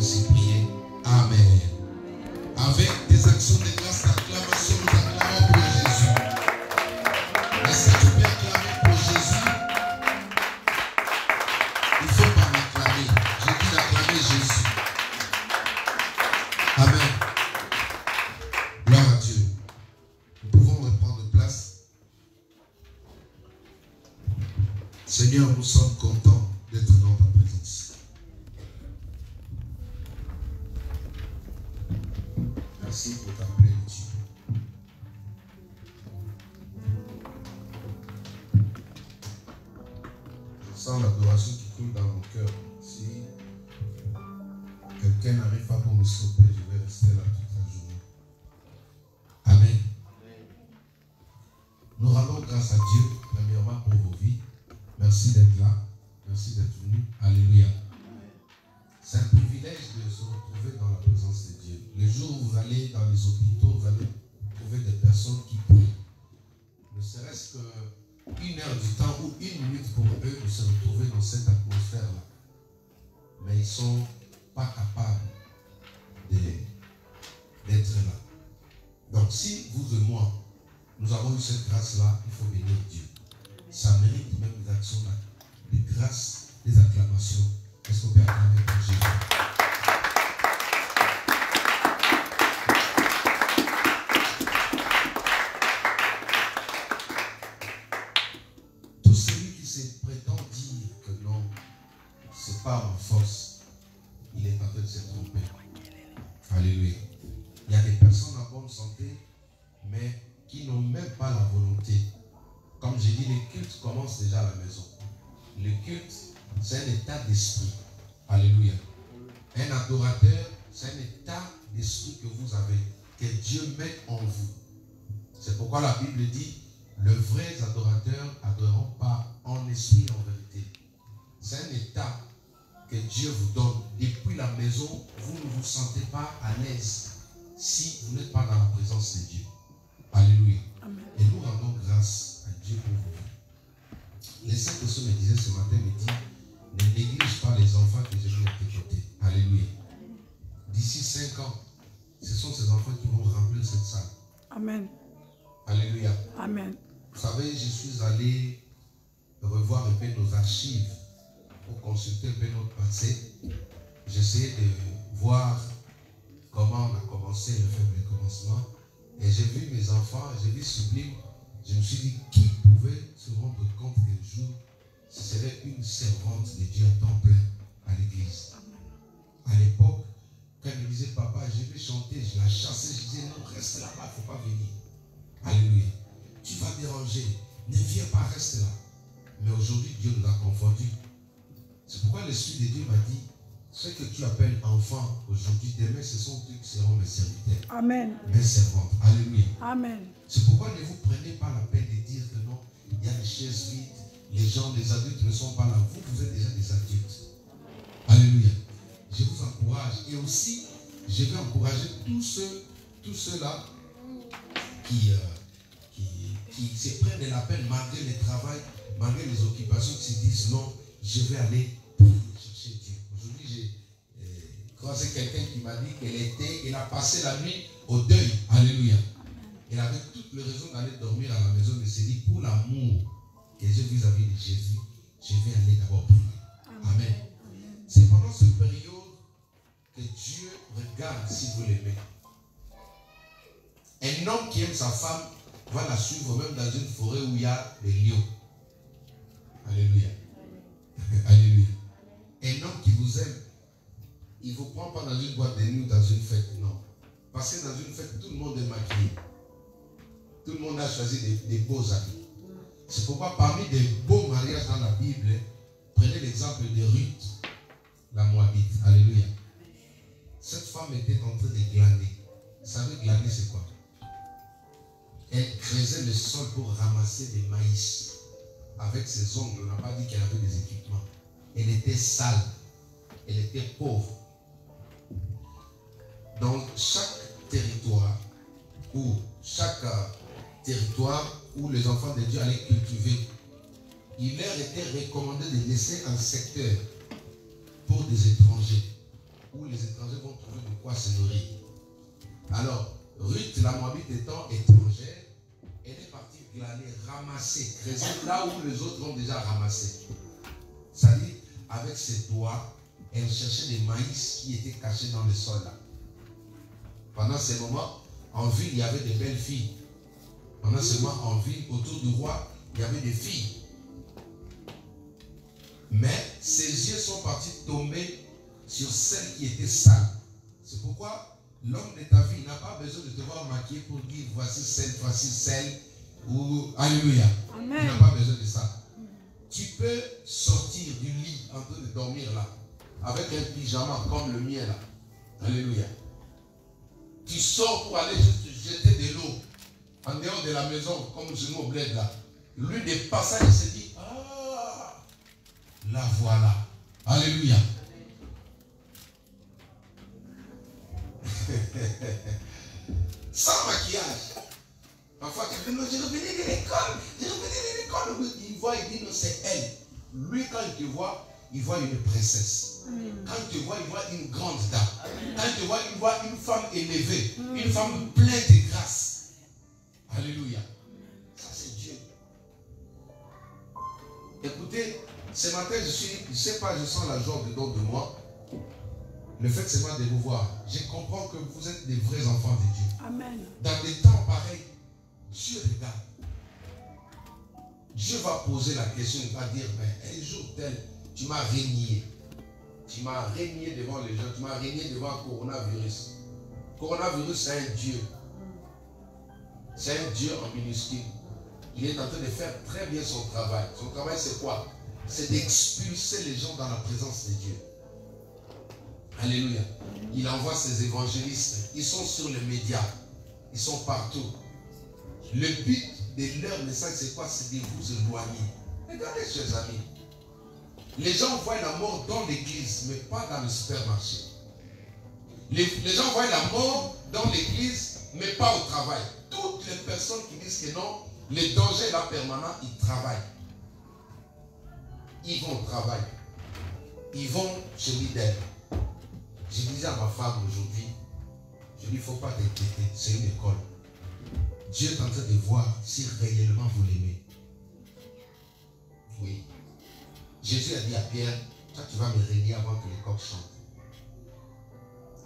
ainsi prié. Amen. Avec des actions de grâce, d'acclamation, nous acclamons pour Jésus. Est-ce que tu peux acclamer pour Jésus? Il ne faut pas m'acclamer. J'ai dit d'acclamer Jésus. Amen. Gloire à Dieu. Nous pouvons reprendre place. Seigneur, nous sommes contents d'être dans ta présence. Merci pour ta plénitude. Je sens l'adoration qui coule dans mon cœur. Si quelqu'un n'arrive pas pour me stopper, je vais rester là toute la journée. Amen. Nous rendons grâce à Dieu, premièrement pour vos vies. Merci d'être là. Merci d'être venu. Alléluia. C'est un privilège de se retrouver dans la présence de Dieu. Le jour où vous allez dans les hôpitaux, vous allez trouver des personnes qui prient. Ne serait-ce qu'une heure du temps ou une minute pour eux de se retrouver dans cette atmosphère-là. Mais ils ne sont pas capables d'être là. Donc si vous et moi, nous avons eu cette grâce-là, il faut bénir Dieu. Ça mérite même des actions, des grâces, des acclamations. Est-ce qu'on peut acclamer pour Jésus? Tout celui qui se prétend dire que non, ce n'est pas en force, il est en train de se tromper. Alléluia. Il y a des personnes en bonne santé, mais qui n'ont même pas la volonté. Comme j'ai dit, les cultes commencent déjà à la maison. Le culte, c'est un état d'esprit. Alléluia. Un adorateur, c'est un état d'esprit que vous avez, que Dieu met en vous. C'est pourquoi la Bible dit, les vrais adorateurs adoreront pas en esprit et en vérité. C'est un état que Dieu vous donne. Depuis la maison, vous ne vous sentez pas à l'aise si vous n'êtes pas dans la présence de Dieu. Alléluia. Amen. Et nous rendons grâce à Dieu pour vous. Les saints personnes me disaient ce matin, me dit, ne néglige pas les enfants que Jésus a écoutés. Alléluia. D'ici 5 ans, ce sont ces enfants qui vont remplir cette salle. Amen. Alléluia. Amen. Vous savez, je suis allé revoir un peu nos archives pour consulter un peu notre passé. J'essayais de voir comment on a commencé le faible commencement. Et j'ai vu mes enfants, j'ai vu Sublime. Je me suis dit, qui pouvait se rendre compte qu'un jour, ce serait une servante de Dieu à temps plein à l'église. À l'époque, quand elle me disait, papa, je vais chanter, je la chassais, je disais, non, reste là-bas, il ne faut pas venir. Alléluia. Tu vas déranger, ne viens pas, reste là. Mais aujourd'hui, Dieu nous a confondus. C'est pourquoi l'Esprit de Dieu m'a dit, ce que tu appelles enfant aujourd'hui, demain, ce sont eux qui seront mes serviteurs. Amen. Mes servantes. Alléluia. Amen. C'est pourquoi ne vous prenez pas la peine de dire que non, il y a des chaises vides, les gens, les adultes ne sont pas là. Vous, vous êtes déjà des adultes. Alléluia. Je vous encourage. Et aussi, je vais encourager tous ceux-là qui se prennent de la peine malgré le travail, malgré les occupations, qui se disent non, je vais aller chercher Dieu. Aujourd'hui, j'ai croisé quelqu'un qui m'a dit qu'elle a passé la nuit au deuil. Alléluia. Elle avait toutes les raisons d'aller dormir à la maison, mais s'est dit, pour l'amour que j'ai vis-à-vis de Jésus, je vais aller d'abord prier. Amen. C'est pendant cette période que Dieu regarde si vous l'aimez. Un homme qui aime sa femme va la suivre même dans une forêt où il y a des lions. Alléluia. Alléluia. Un homme qui vous aime, il ne vous prend pas dans une boîte de nuit ou dans une fête, non. Parce que dans une fête, tout le monde est maquillé. Tout le monde a choisi des beaux habits. C'est pourquoi parmi des beaux mariages dans la Bible, prenez l'exemple de Ruth, la Moabite. Alléluia. Cette femme était en train de glaner. Vous savez, glaner c'est quoi? Elle creusait le sol pour ramasser des maïs. Avec ses ongles, on n'a pas dit qu'elle avait des équipements. Elle était sale. Elle était pauvre. Dans chaque territoire où les enfants de Dieu allaient cultiver, il leur était recommandé de laisser un secteur pour des étrangers. où les étrangers vont trouver de quoi se nourrir. Alors, Ruth, la Moabite étant étrangère, elle est partie glaner, ramasser, creuser là où les autres ont déjà ramassé. C'est-à-dire, avec ses doigts, elle cherchait des maïs qui étaient cachés dans le sol là. Pendant ces moments, en ville, il y avait des belles filles. Pendant ce moment, en ville, autour du roi, il y avait des filles. Mais ses yeux sont partis tomber sur celles qui étaient sales. C'est pourquoi l'homme de ta vie n'a pas besoin de te voir maquillé pour dire voici celle, ou alléluia. Amen. Tu n'as pas besoin de ça. Tu peux sortir du lit en train de dormir là, avec un pyjama comme le mien là. Alléluia. Tu sors pour aller juste jeter de l'eau en dehors de la maison, comme chez nous au bled là. Lui des passages, il se dit, ah, la voilà. Alléluia. Sans maquillage. Parfois tu dis, non, je revenais de l'école. Il voit, il dit, non, c'est elle. Lui, quand il te voit, il voit une princesse. Quand il te voit, il voit une grande dame. Quand il te voit, il voit une femme élevée. Une femme pleine de grâce. Alléluia. Ça, c'est Dieu. Écoutez, ce matin, je ne sais pas, je sens la joie dedans de moi. Le fait seulement de vous voir, je comprends que vous êtes des vrais enfants de Dieu. Amen. Dans des temps pareils, Dieu regarde. Dieu va poser la question, il va dire, mais un jour tel, tu m'as régné. Tu m'as régné devant les gens, tu m'as régné devant le coronavirus. Le coronavirus, c'est un Dieu. C'est un Dieu en minuscule. Il est en train de faire très bien son travail. Son travail, c'est quoi? C'est d'expulser les gens dans la présence de Dieu. Alléluia. Il envoie ses évangélistes. Ils sont sur les médias. Ils sont partout. Le but de leur message, c'est quoi? C'est de vous éloigner. Regardez, chers amis. Les gens voient la mort dans l'église, mais pas dans le supermarché. Les gens voient la mort dans l'église, mais pas au travail. Toutes les personnes qui disent que non, le danger est là permanent, ils travaillent. Ils vont au travail. Ils vont chez l'idée. Je disais à ma femme aujourd'hui, je lui dis, il ne faut pas t'inquiéter, c'est une école. Dieu est en train de voir si réellement vous l'aimez. Oui. Jésus a dit à Pierre, toi tu vas me régner avant que les coqs chantent.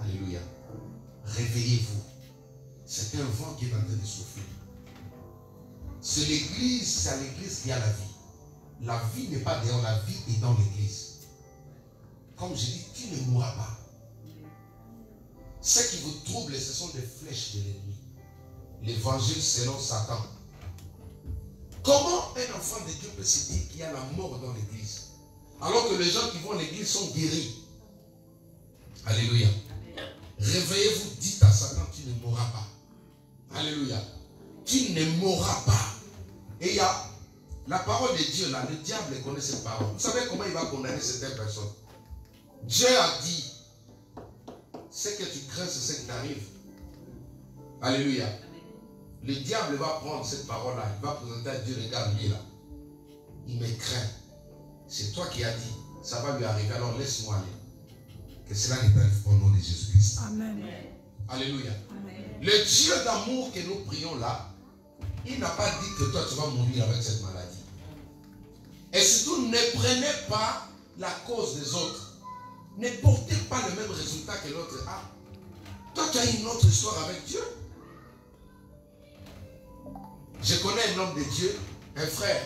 Alléluia. Réveillez-vous. C'est un vent qui est en train de souffler. C'est l'église, c'est à l'église qu'il y a la vie. La vie n'est pas dehors, la vie est dans l'église. Comme je dis, tu ne mourras pas. Ce qui vous trouble, ce sont des flèches de l'ennemi. L'évangile selon Satan. Comment un enfant de Dieu peut se dire qu'il y a la mort dans l'église, alors que les gens qui vont à l'église sont guéris? Alléluia. Réveillez-vous, dites à Satan, tu ne mourras pas. Alléluia. Tu ne mourras pas. Et il y a la parole de Dieu là, le diable connaît cette parole. Vous savez comment il va condamner certaines personnes? Dieu a dit, ce que tu crains, c'est ce qui t'arrive. Alléluia. Le diable va prendre cette parole-là, il va présenter à Dieu, regarde lui là. Il me craint. C'est toi qui as dit, ça va lui arriver, alors laisse-moi aller. Que cela ne t'arrive pas au nom de Jésus-Christ. Amen. Alléluia. Amen. Le Dieu d'amour que nous prions là, il n'a pas dit que toi tu vas mourir avec cette maladie. Et surtout, ne prenez pas la cause des autres. Ne portez pas le même résultat que l'autre a. Toi tu as une autre histoire avec Dieu. Je connais un homme de Dieu, un frère,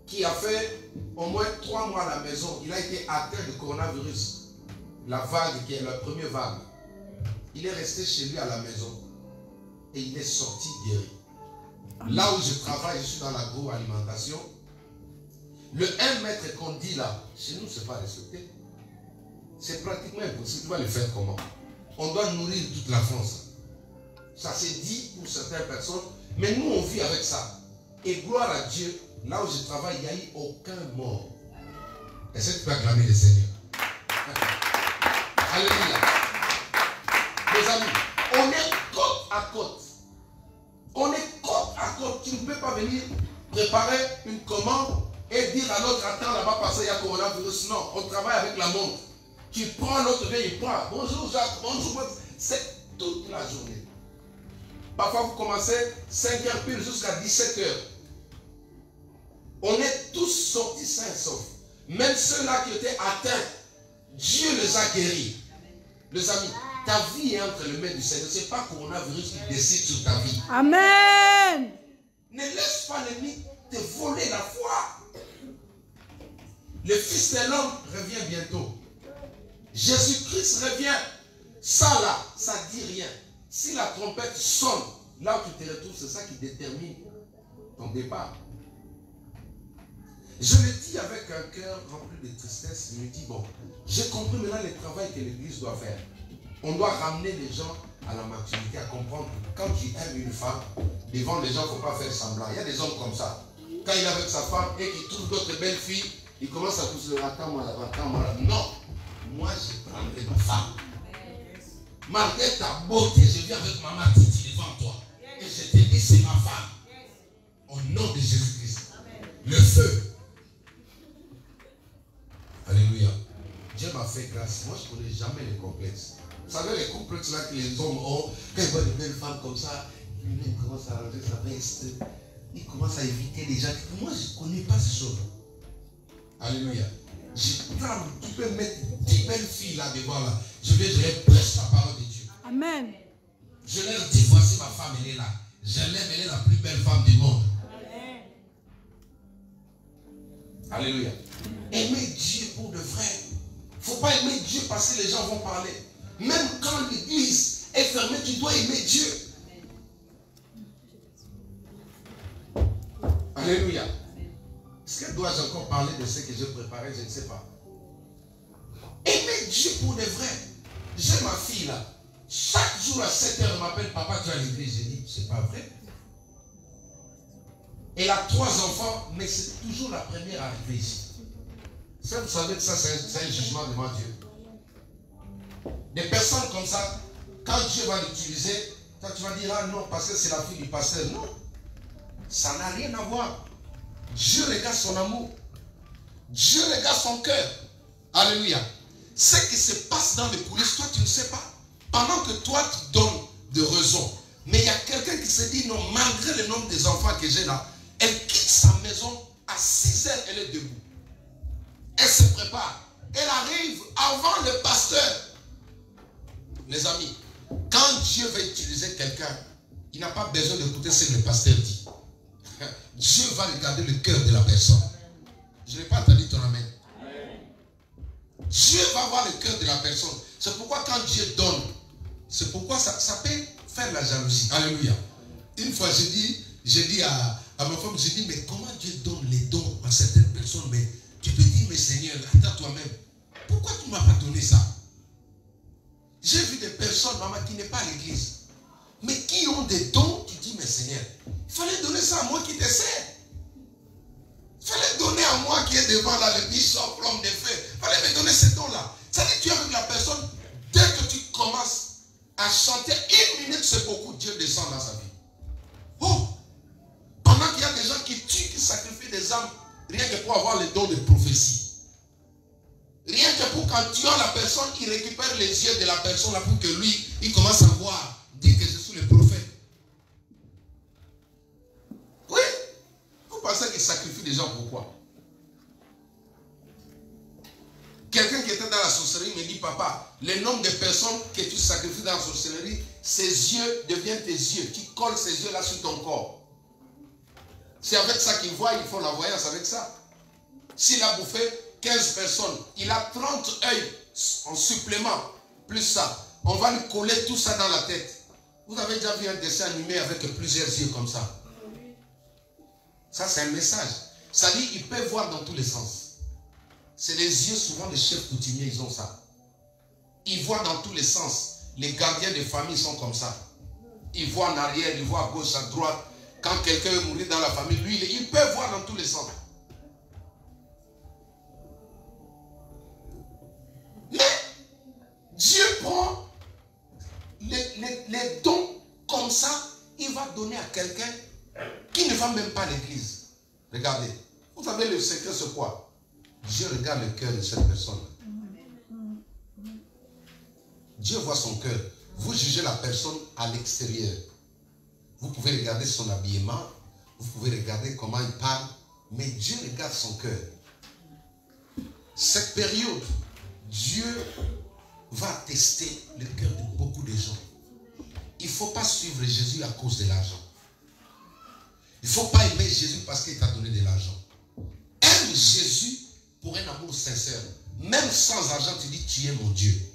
qui a fait au moins 3 mois à la maison. Il a été atteint de coronavirus. La vague qui est la première vague. Il est resté chez lui à la maison. Et il est sorti guéri. Là où je travaille, je suis dans l'agroalimentation. Le 1 mètre qu'on dit là, chez nous, ce n'est pas respecté. C'est pratiquement impossible. Tu vas le faire comment? On doit nourrir toute la France. Ça s'est dit pour certaines personnes. Mais nous, on vit avec ça. Et gloire à Dieu, là où je travaille, il n'y a eu aucun mort. Est-ce que tu peux acclamer le Seigneur? Alléluia. Mes amis, on est côte à côte. On est côte à côte. Tu ne peux pas venir préparer une commande et dire à l'autre, attends là-bas parce qu'il y a coronavirus. Non, on travaille avec la montre. Tu prends l'autre vient, il prend. Bonjour Jacques, bonjour. C'est toute la journée. Parfois vous commencez 5h pile jusqu'à 17h. On est tous sortis sains et saufs. Même ceux-là qui étaient atteints, Dieu les a guéris. Les amis, ta vie est entre les mains du Seigneur. Ce n'est pas coronavirus qui décide sur ta vie. Amen. Ne laisse pas l'ennemi te voler la foi. Le Fils de l'homme revient bientôt. Jésus-Christ revient. Ça là, ça ne dit rien. Si la trompette sonne, là où tu te retrouves, c'est ça qui détermine ton départ. Je le dis avec un cœur rempli de tristesse. Je me dis, bon, j'ai compris maintenant le travail que l'Église doit faire. On doit ramener les gens à la maturité, à comprendre que quand tu aimes une femme, devant les gens, il ne faut pas faire semblant. Il y a des hommes comme ça. Quand il est avec sa femme et qu'il trouve d'autres belles filles, il commence à pousser, attends-moi là, attends-moi là. Non, moi je prendrai ma femme. Malgré ta beauté, je viens avec Maman Titi devant toi. Et je te dis, c'est ma femme. Au nom de Jésus-Christ. Le feu. Alléluia. Dieu m'a fait grâce. Moi, je ne connais jamais les complexes. Vous savez, les complexes là que les hommes ont, quand ils voient de belles femmes comme ça, ils commencent à ranger sa veste. Ils commencent à éviter les gens. Moi, je ne connais pas ces choses. Alléluia. Tu peux mettre 10 belles filles là devant là. Je leur prêche la parole de Dieu. Amen. Je leur dis, voici ma femme, elle est là. Je l'aime, elle est la plus belle femme du monde. Amen. Alléluia. Aimer Dieu pour de vrai. Il ne faut pas aimer Dieu parce que les gens vont parler. Même quand l'église est fermée, tu dois aimer Dieu. Alléluia. Est-ce que dois-je encore parler de ce que j'ai préparé? Je ne sais pas. Aimer Dieu pour de vrai. J'ai ma fille là. Chaque jour à 7h, elle m'appelle, papa, tu es à l'église. J'ai dit, c'est pas vrai. Elle a 3 enfants, mais c'est toujours la première arrivée ici. Ça, vous savez que ça, c'est un jugement devant Dieu. Des personnes comme ça, quand Dieu va l'utiliser, toi tu vas dire, ah non, parce que c'est la fille du pasteur. Non, ça n'a rien à voir. Dieu regarde son amour. Dieu regarde son cœur. Alléluia. Ce qui se passe dans les coulisses, toi tu ne sais pas. Pendant que toi tu donnes de raison. Mais il y a quelqu'un qui se dit, non, malgré le nombre des enfants que j'ai là, elle quitte sa maison, à 6h, elle est debout. Elle se prépare. Elle arrive avant le pasteur. Les amis, quand Dieu va utiliser quelqu'un, il n'a pas besoin d'écouter ce que le pasteur dit. Dieu va regarder le cœur de la personne. Je n'ai pas entendu ton amen. Dieu va voir le cœur de la personne. C'est pourquoi quand Dieu donne, c'est pourquoi ça peut faire la jalousie. Alléluia. Une fois, j'ai dit à ma femme, j'ai dit, mais comment Dieu donne les dons à certaines personnes? Mais tu peux dire, mais Seigneur, attends toi-même, pourquoi tu ne m'as pas donné ça? J'ai vu des personnes, maman, qui n'est pas à l'église, mais qui ont des dons. Tu dis, mais Seigneur, il fallait donner ça à moi qui te sert. Il fallait donner à moi qui est devant là, le bishop, l'homme de feu. Il fallait me donner ces dons-là. C'est-à-dire que tu es avec la personne, dès que tu commences à chanter 1 minute, c'est beaucoup, Dieu descend dans sa vie. Oh! Pendant qu'il y a des gens qui tuent, qui sacrifient des âmes, rien que pour avoir le don de prophétie. Rien que pour quand tu as la personne, il récupère les yeux de la personne là pour que lui, il commence à voir, dire que je suis le prophète. Oui. Vous pensez qu'il sacrifie des gens pourquoi? Quelqu'un qui était dans la sorcellerie me dit, papa, le nombre de personnes que tu sacrifies dans la sorcellerie, ses yeux deviennent tes yeux. Tu colles ces yeux là sur ton corps. C'est avec ça qu'ils voient, ils font la voyance avec ça. S'il a bouffé 15 personnes, il a 30 œils en supplément, plus ça. On va lui coller tout ça dans la tête. Vous avez déjà vu un dessin animé avec plusieurs yeux comme ça? Ça, c'est un message. Ça dit, il peut voir dans tous les sens. C'est les yeux souvent des chefs coutumiers, ils ont ça. Ils voient dans tous les sens. Les gardiens de famille sont comme ça. Ils voient en arrière, ils voient à gauche, à droite. Quand quelqu'un est mourir dans la famille, lui, il peut voir dans tous les sens. Mais Dieu prend les dons comme ça, il va donner à quelqu'un qui ne va même pas à l'église. Regardez. Vous savez le secret c'est quoi? Dieu regarde le cœur de cette personne. Dieu voit son cœur. Vous jugez la personne à l'extérieur. Vous pouvez regarder son habillement, vous pouvez regarder comment il parle, mais Dieu regarde son cœur. Cette période, Dieu va tester le cœur de beaucoup de gens. Il ne faut pas suivre Jésus à cause de l'argent. Il ne faut pas aimer Jésus parce qu'il t'a donné de l'argent. Aime Jésus pour un amour sincère. Même sans argent, tu dis tu es mon Dieu.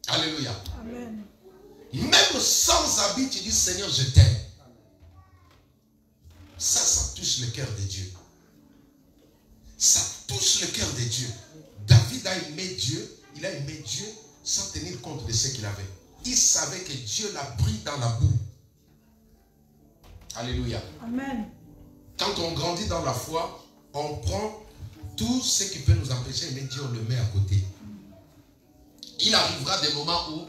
Alléluia. Amen. Même sans habit, tu dis Seigneur, je t'aime. Ça touche le cœur de Dieu. Ça touche le cœur de Dieu. David a aimé Dieu. Il a aimé Dieu sans tenir compte de ce qu'il avait. Il savait que Dieu l'a pris dans la boue. Alléluia. Amen. Quand on grandit dans la foi, on prend tout ce qui peut nous empêcher d'aimer Dieu, on le met à côté. Il arrivera des moments où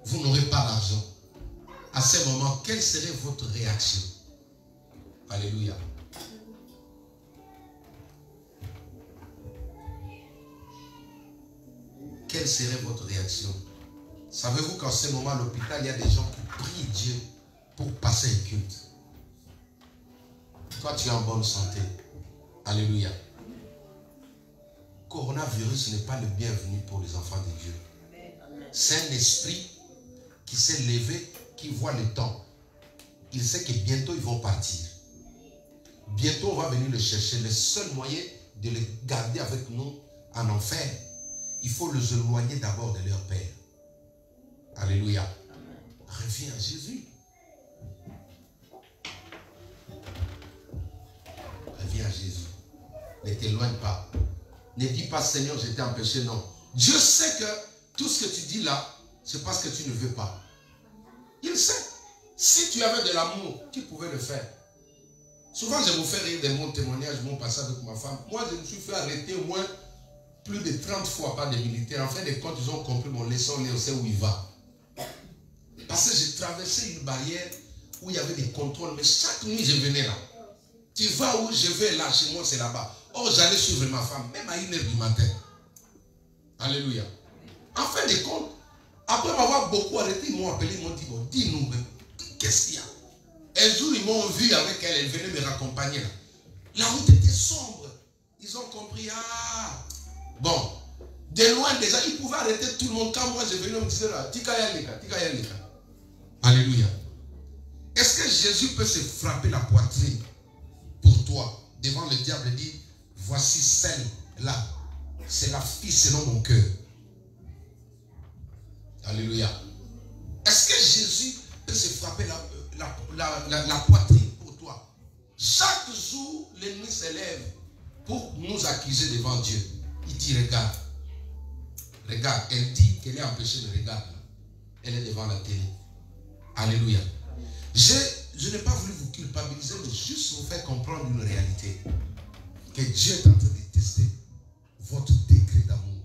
vous n'aurez pas l'argent. À ce moment, quelle serait votre réaction? Alléluia. Quelle serait votre réaction? Savez-vous qu'en ce moment, à l'hôpital, il y a des gens qui prient Dieu pour passer un culte. Toi, tu es en bonne santé. Alléluia. Coronavirus n'est pas le bienvenu pour les enfants de Dieu. C'est un esprit qui s'est levé, qui voit le temps. Il sait que bientôt ils vont partir. Bientôt on va venir le chercher. Le seul moyen de les garder avec nous en enfer, il faut les éloigner d'abord de leur Père. Alléluia. Reviens à Jésus. Reviens à Jésus. Ne t'éloigne pas. Ne dis pas Seigneur, je t'ai empêché. Non. Dieu sait que tout ce que tu dis là, c'est parce que tu ne veux pas. Il sait. Si tu avais de l'amour, tu pouvais le faire. Souvent, je vous fais rire de mon témoignage, mon passage avec ma femme. Moi, je me suis fait arrêter au moins plus de 30 fois par des militaires. En fin de compte, ils ont compris mon leçon, on sait où il va. Parce que j'ai traversé une barrière où il y avait des contrôles. Mais chaque nuit, je venais là. Tu vas où je vais là, chez moi, c'est là-bas. Oh, j'allais suivre ma femme, même à 1h du matin. Alléluia. En fin de compte, après m'avoir beaucoup arrêté, ils m'ont appelé, ils m'ont dit, bon, dis-nous, qu'est-ce qu'il y a? Un jour, ils m'ont vu avec elle, elle venait me raccompagner là. La route était sombre. Ils ont compris, ah, bon, de loin déjà, ils pouvaient arrêter tout le monde. Quand moi je venais, on me disait là, tika yalika. Alléluia. Est-ce que Jésus peut se frapper la poitrine pour toi, devant le diable, et dire, voici celle-là, c'est la fille selon mon cœur. Alléluia. Est-ce que Jésus peut se frapper la poitrine pour toi? Chaque jour, l'ennemi s'élève pour nous accuser devant Dieu. Il dit, regarde. Regarde, elle dit qu'elle est empêchée de regarder. Elle est devant la télé. Alléluia. Je n'ai pas voulu vous culpabiliser, mais juste vous faire comprendre une réalité. Que Dieu est en train de tester votre degré d'amour.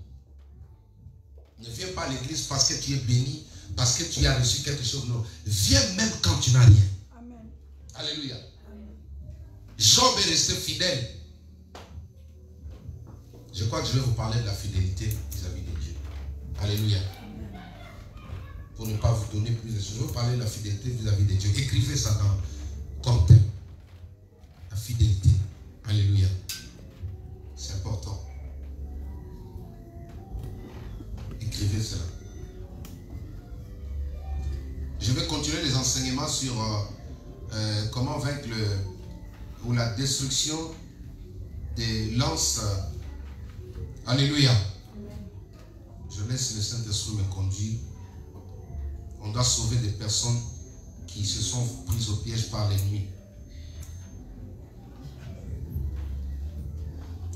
Ne viens pas à l'église parce que tu es béni, parce que tu as reçu quelque chose. Non. Viens même quand tu n'as rien. Amen. Alléluia. Job est resté fidèle. Je crois que je vais vous parler de la fidélité vis-à-vis de Dieu. Alléluia. Pour ne pas vous donner plus de choses, je vais vous parler de la fidélité vis-à-vis de Dieu. Écrivez ça comme thème. La fidélité. Alléluia. C'est important. Écrivez cela. Je vais continuer les enseignements sur comment vaincre ou la destruction des lances. Alléluia. Je laisse le Saint-Esprit me conduire. On doit sauver des personnes qui se sont prises au piège par l'ennemi.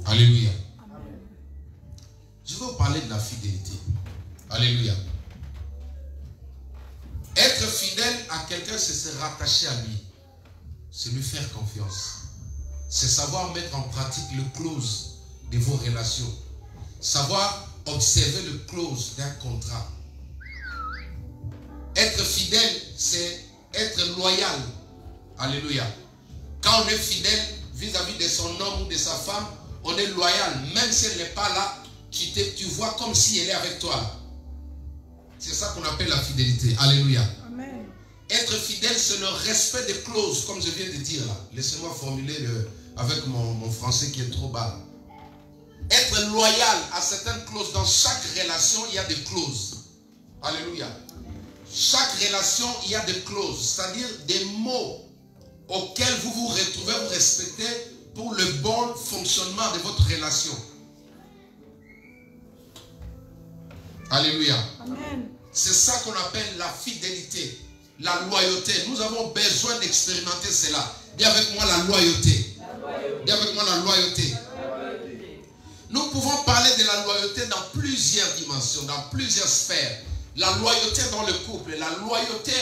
Alléluia. Je vais vous parler de la fidélité. Alléluia. Être fidèle à quelqu'un, c'est se rattacher à lui. C'est lui faire confiance. C'est savoir mettre en pratique le clause de vos relations. Savoir observer le clause d'un contrat. Être fidèle, c'est être loyal. Alléluia. Quand on est fidèle vis-à-vis de son homme ou de sa femme, on est loyal. Même si elle n'est pas là, tu vois comme si elle est avec toi. C'est ça qu'on appelle la fidélité. Alléluia. Amen. Être fidèle, c'est le respect des clauses, comme je viens de dire là. Laissez-moi formuler avec mon français qui est trop bas. Être loyal à certaines clauses. Dans chaque relation, il y a des clauses. Alléluia. Chaque relation, il y a des clauses, c'est-à-dire des mots auxquels vous vous retrouvez, vous respectez pour le bon fonctionnement de votre relation. Alléluia. Amen. C'est ça qu'on appelle la fidélité, la loyauté. Nous avons besoin d'expérimenter cela. Dis avec moi la loyauté. Dis avec moi la loyauté. Nous pouvons parler de la loyauté dans plusieurs dimensions, dans plusieurs sphères. La loyauté dans le couple, la loyauté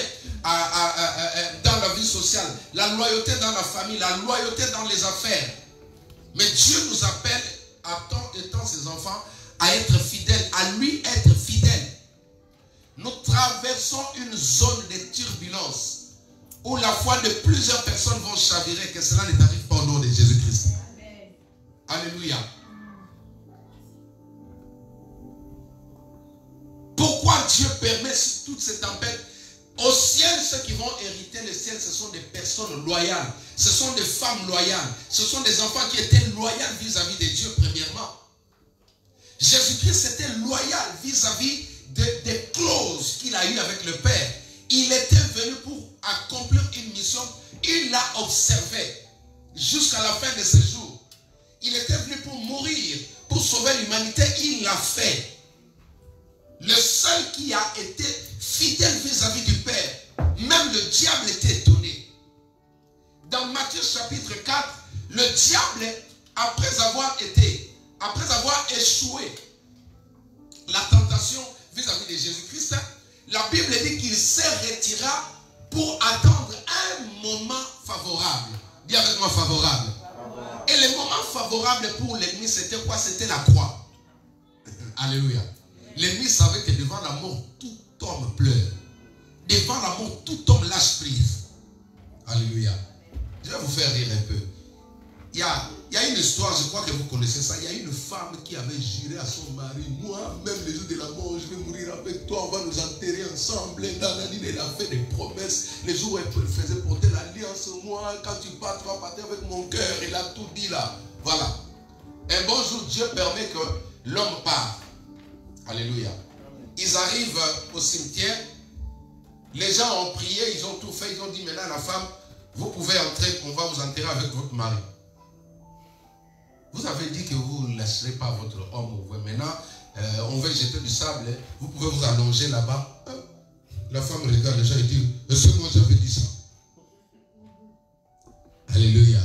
dans la vie sociale, la loyauté dans la famille, la loyauté dans les affaires. Mais Dieu nous appelle, étant ses enfants, à être fidèles, à lui être fidèles. Nous traversons une zone de turbulence où la foi de plusieurs personnes vont chavirer, que cela ne t'arrive pas au nom de Jésus-Christ. Alléluia. Pourquoi Dieu permet toutes ces tempêtes? Au ciel, ceux qui vont hériter le ciel, ce sont des personnes loyales. Ce sont des femmes loyales. Ce sont des enfants qui étaient loyaux vis-à-vis de Dieu, premièrement. Jésus-Christ était loyal vis-à-vis des clauses qu'il a eues avec le Père. Il était venu pour accomplir une mission. Il l'a observé jusqu'à la fin de ses jours. Il était venu pour mourir, pour sauver l'humanité. Il l'a fait. Le seul qui a été fidèle vis-à-vis du Père, même le diable était étonné. Dans Matthieu chapitre 4, le diable, après avoir échoué la tentation vis-à-vis de Jésus-Christ, la Bible dit qu'il se retira pour attendre un moment favorable. Dis avec moi favorable. Et le moment favorable pour l'ennemi, c'était quoi? C'était la croix. Alléluia. L'ennemi savait que devant la mort, tout homme pleure. Devant la mort, tout homme lâche prise. Alléluia. Je vais vous faire rire un peu. Il y a une histoire, je crois que vous connaissez ça. Il y a une femme qui avait juré à son mari, moi, même le jour de la mort, je vais mourir avec toi, on va nous enterrer ensemble. Elle a fait des promesses. Les jours où elle faisait porter l'alliance, moi, quand tu pars, tu vas partir avec mon cœur. Elle a tout dit là. Voilà. Un bon jour, Dieu permet que l'homme parte. Alléluia. Ils arrivent au cimetière. Les gens ont prié, ils ont tout fait. Ils ont dit maintenant à la femme, vous pouvez entrer, on va vous enterrer avec votre mari. Vous avez dit que vous ne lâcherez pas votre homme. Maintenant, on va jeter du sable. Vous pouvez vous allonger là-bas. La femme regarde les gens et dit, est-ce que moi j'avais dit ça? Alléluia.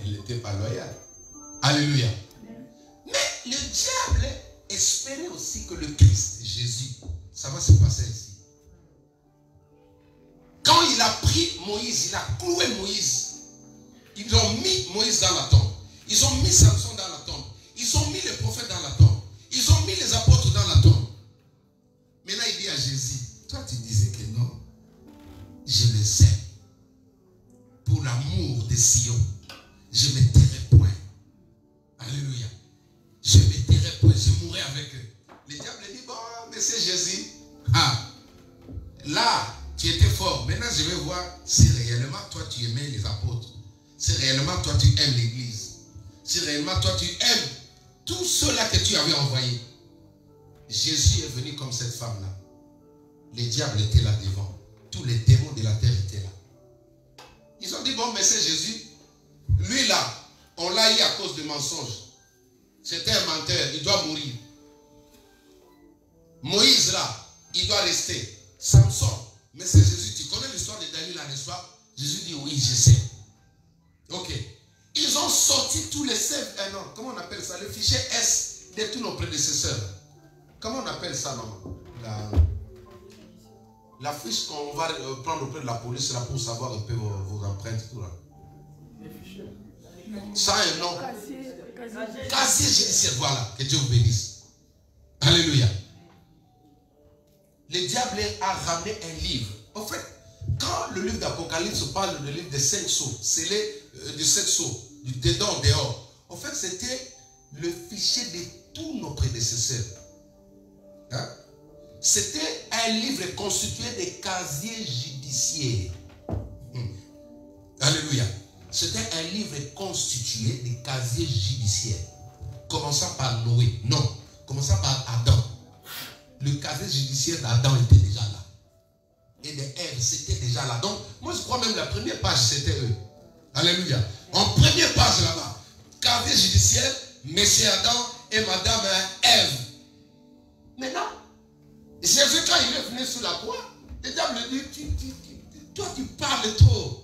Elle n'était pas loyale. Alléluia. Mais le diable espérait aussi que le Christ, Jésus, ça va se passer ici. Quand il a pris Moïse, il a cloué Moïse. Ils ont mis Moïse dans la tombe. Ils ont mis Samson dans la tombe. Ils ont mis les prophètes dans la tombe. Ils ont mis les apôtres dans la tombe. Maintenant, il dit à Jésus, toi tu disais que non, je les aime. Pour l'amour de Sion, je ne me tairai point. Alléluia. Je ne me tairai point, je mourrai avec eux. Le diable dit, bon, mais c'est Jésus. Là, tu étais fort. Maintenant, je vais voir si réellement toi tu aimais les apôtres. Si réellement toi tu aimes l'église. Si réellement toi tu aimes tous ceux-là que tu avais envoyés. Jésus est venu comme cette femme-là. Les diables étaient là devant. Tous les démons de la terre étaient là. Ils ont dit, bon, mais c'est Jésus. Lui là, on l'a eu à cause de mensonges. C'était un menteur, il doit mourir. Moïse là, il doit rester. Samson, mais c'est Jésus. Tu connais l'histoire de Daniel là, n'est-ce pas? Jésus dit, oui, je sais. Ok. Ils ont sorti tous les non, comment on appelle ça? Le fichier S de tous nos prédécesseurs. Comment on appelle ça, non? La fiche qu'on va prendre auprès de la police là pour savoir un peu vos empreintes, tout là. Ça a un nom. Casier judiciaire, voilà. Que Dieu vous bénisse. Alléluia. Le diable a ramené un livre. En fait, quand le livre d'Apocalypse parle du livre des 5 sceaux, c'est du 7 sceaux, du dedans, dehors. En fait, c'était le fichier de tous nos prédécesseurs. Hein? C'était un livre constitué de casiers judiciaires. Alléluia. C'était un livre constitué de casiers judiciaires. Commençant par Noé. Non. Commençant par Adam. Le casier judiciaire d'Adam était déjà là. Et d'Ève, c'était déjà là. Donc, moi je crois même la première page, c'était eux. Alléluia. En première page là-bas, casier judiciaire, Monsieur Adam et Madame Ève. Maintenant, Jésus, quand il est venu sur la croix, le diable lui dit, toi tu parles trop.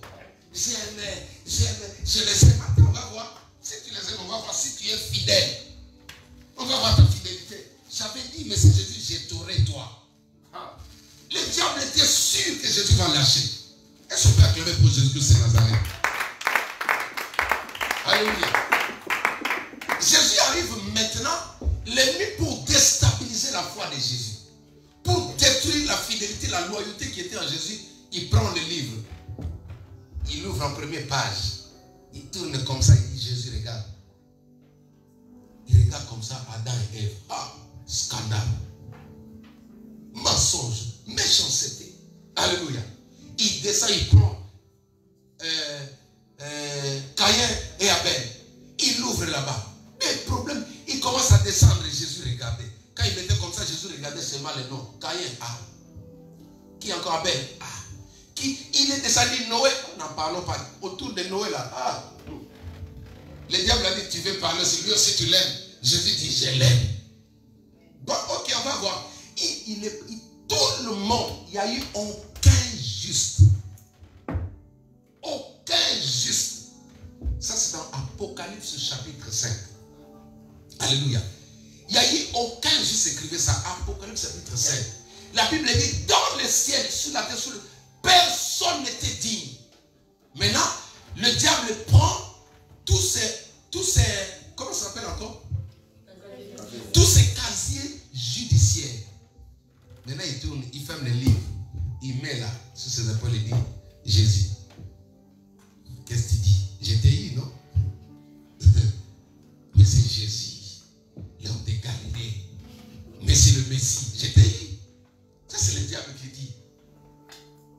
Je les aime. Attends, on va voir. Si tu les aimes, on va voir si tu es fidèle. On va voir ta fidélité. J'avais dit, mais c'est Jésus, je t'aurai toi. Le diable était sûr que Jésus va lâcher. Est-ce qu'on peut acclamer pour Jésus-Christ de Nazareth? Alléluia. Jésus arrive maintenant, l'ennemi pour déstabiliser la foi de Jésus. Pour détruire la fidélité, la loyauté qui était en Jésus, il prend le livre. Il ouvre en première page. Il tourne comme ça, il dit, Jésus, regarde. Il regarde comme ça, Adam et Ève. Ah, scandale. Mensonge, méchanceté. Alléluia. Il descend, il prend Caïn et Abel. Il ouvre là-bas. Mais problème, il commence à descendre. Jésus regardait. Quand il mettait comme ça, Jésus regardait seulement les noms. Caïn, ah. Qui encore Abel? Ah. Il est descendu Noé. N'en parlons pas. Autour de Noé là. Ah. Le diable a dit, tu veux parler sur lui aussi, tu l'aimes. Jésus dit, je l'aime. Bon, ok, on va voir. Tout le monde, il n'y a eu aucun juste. Aucun juste. Ça, c'est dans Apocalypse chapitre 5. Alléluia. Il n'y a eu aucun juste, écrivez ça. Apocalypse chapitre 5. La Bible dit, dans le ciel, sur la terre, personne n'était digne. Maintenant, le diable prend tous ces, comment ça s'appelle encore? Tous ces casiers judiciaires. Maintenant, il tourne, il ferme le livre. Il met là, sur ses épaules, il dit, Jésus, qu'est-ce que tu dis? J'étais eu, non? Mais c'est Jésus, l'homme de Galilée. Mais c'est le Messie. J'étais eu. Ça, c'est le diable qui dit.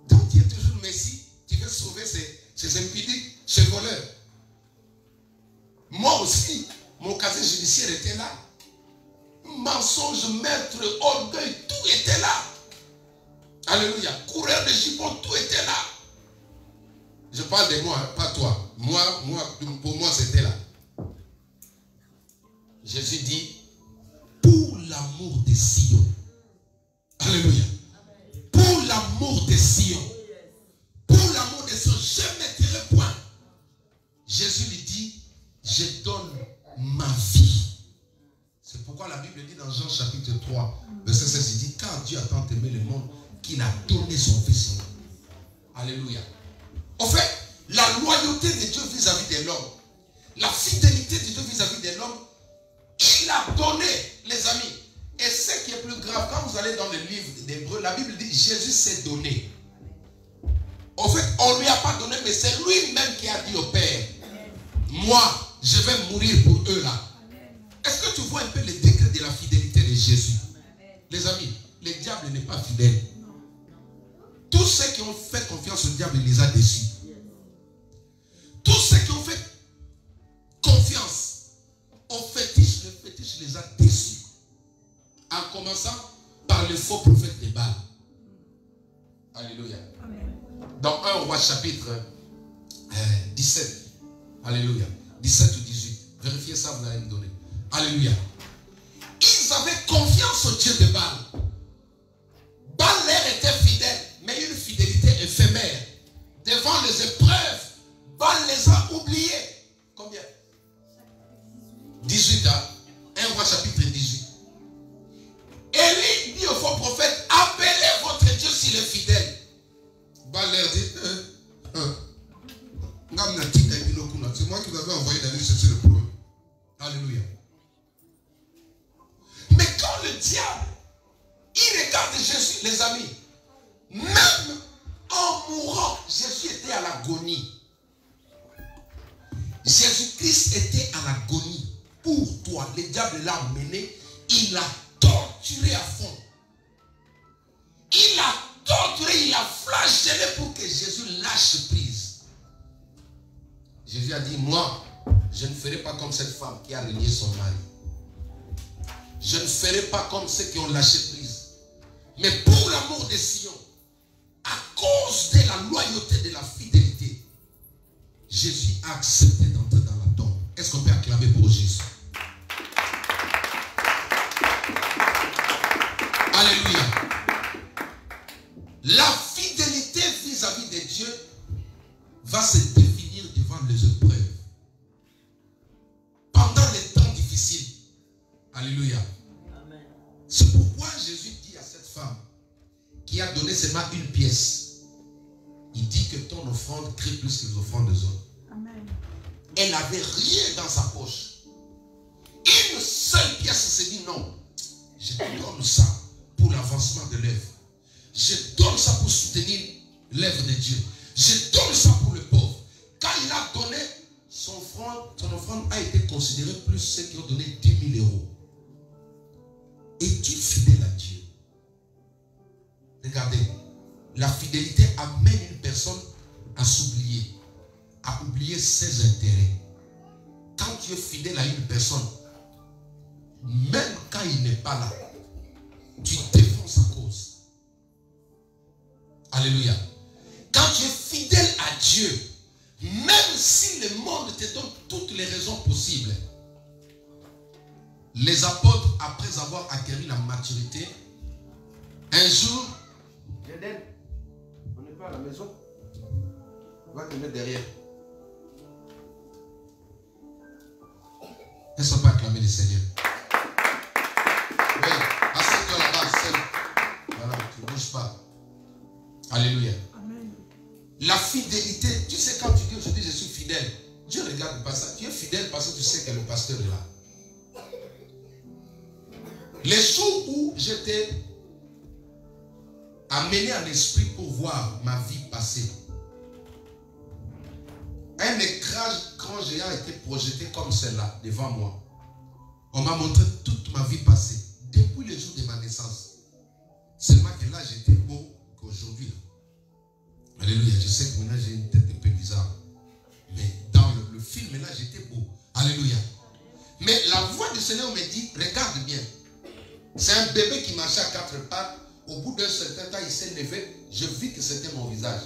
Donc, tu es toujours Messie. Tu veux sauver ces impudiques, ces voleurs. Moi aussi, mon casier judiciaire était là. Mensonge, maître, orgueil, tout était là. Alléluia. Coureur de jupons, tout était là. Je parle de moi, hein, pas toi. Pour moi, c'était là. Jésus dit, pour l'amour de Sion. Alléluia. Pour l'amour de Sion. Pour l'amour de Sion, je ne mettrai point. Jésus lui dit, je donne ma vie. C'est pourquoi la Bible dit dans Jean chapitre 3, verset 16, il dit, car Dieu a tant aimé le monde qu'il a donné son Fils. Alléluia. En fait, la loyauté de Dieu vis-à-vis de l'homme, la fidélité de Dieu vis-à-vis de l'homme, il a donné, les amis. Et ce qui est plus grave, quand vous allez dans le livre d'Hébreux, la Bible dit, Jésus s'est donné. En fait, on ne lui a pas donné, mais c'est lui-même qui a dit au Père, moi, je vais mourir pour eux là. Est-ce que tu vois un peu le degré de la fidélité de Jésus? Les amis, le diable n'est pas fidèle. Tous ceux qui ont fait confiance au diable, il les a déçus. Tous ceux qui ont fait confiance au fétiche, le fétiche les a déçus. En commençant par le faux prophète de Baal. Alléluia. Dans 1 Roi chapitre 17. Alléluia. 17 ou 18. Vérifiez ça, vous allez me donner. Alléluia. Ils avaient confiance au Dieu de Baal. Baal leur était fidèle, mais une fidélité éphémère. Devant les épreuves, Baal les a oubliés. Combien? 18 ans. 1 Roi chapitre 18. Élie dit au faux prophète, appelez votre Dieu s'il est fidèle. Baal leur dit, c'est moi qui vous avais envoyé d'aller chercher le problème. Alléluia. Mais quand le diable, il regarde Jésus, les amis, même en mourant, Jésus était à l'agonie. Jésus-Christ était à l'agonie pour toi. Le diable l'a mené, il l'a torturé. torturé à fond. Il a torturé, il a flagellé pour que Jésus lâche prise. Jésus a dit, moi, je ne ferai pas comme cette femme qui a renié son mari. Je ne ferai pas comme ceux qui ont lâché prise. Mais pour l'amour de Sion, à cause de la loyauté, de la fidélité, Jésus a accepté d'entrer dans la tombe. Est-ce qu'on peut acclamer pour Jésus? Alléluia. La fidélité vis-à-vis de Dieu va se définir devant les épreuves. Pendant les temps difficiles. Alléluia. C'est pourquoi Jésus dit à cette femme qui a donné seulement une pièce, il dit que ton offrande crée plus que les offrandes des autres. Amen. Elle n'avait rien dans sa poche. Une seule pièce se dit non, je te donne ça pour l'avancement de l'œuvre. Je donne ça pour soutenir l'œuvre de Dieu. Je donne ça pour le pauvre. Quand il a donné, son offrande a été considérée plus ceux qui ont donné 10 000 euros. Es-tu fidèle à Dieu? Regardez, la fidélité amène une personne à s'oublier, à oublier ses intérêts. Quand tu es fidèle à une personne, même quand il n'est pas là, tu défends sa cause. Alléluia. Quand tu es fidèle à Dieu, même si le monde te donne toutes les raisons possibles, les apôtres, après avoir acquis la maturité, un jour, on n'est pas à la maison, on va te mettre derrière. Est-ce qu'on peut acclamer le Seigneur? Oui, assieds-toi là-bas, seul. Voilà, tu ne bouges pas. Alléluia. Amen. La fidélité, tu sais, quand tu dis aujourd'hui je suis fidèle, Dieu regarde pas ça. Tu es fidèle parce que tu sais que le pasteur est là. Les jours où j'étais amené en esprit pour voir ma vie passer, un écran géant a été projeté comme celle-là devant moi. On m'a montré toute ma vie passée, depuis le jour de ma naissance. Seulement que là, j'étais beau qu'aujourd'hui. Alléluia. Je sais que maintenant j'ai une tête un peu bizarre. Mais dans le film, là, j'étais beau. Alléluia. Mais la voix du Seigneur me dit, regarde bien. C'est un bébé qui marchait à 4 pattes. Au bout d'un certain temps, il s'est levé. Je vis que c'était mon visage.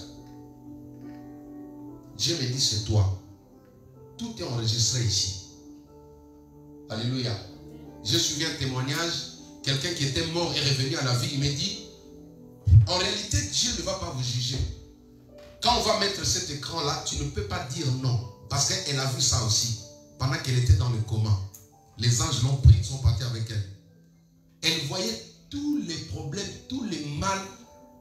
Dieu me dit, c'est toi. Tout est enregistré ici. Alléluia. Je suivi un témoignage. Quelqu'un qui était mort est revenu à la vie. Il me dit, en réalité, Dieu ne va pas vous juger. Quand on va mettre cet écran-là, tu ne peux pas dire non. Parce qu'elle a vu ça aussi. Pendant qu'elle était dans le coma. Les anges l'ont pris, ils sont partis avec elle. Elle voyait tous les problèmes, tous les mal,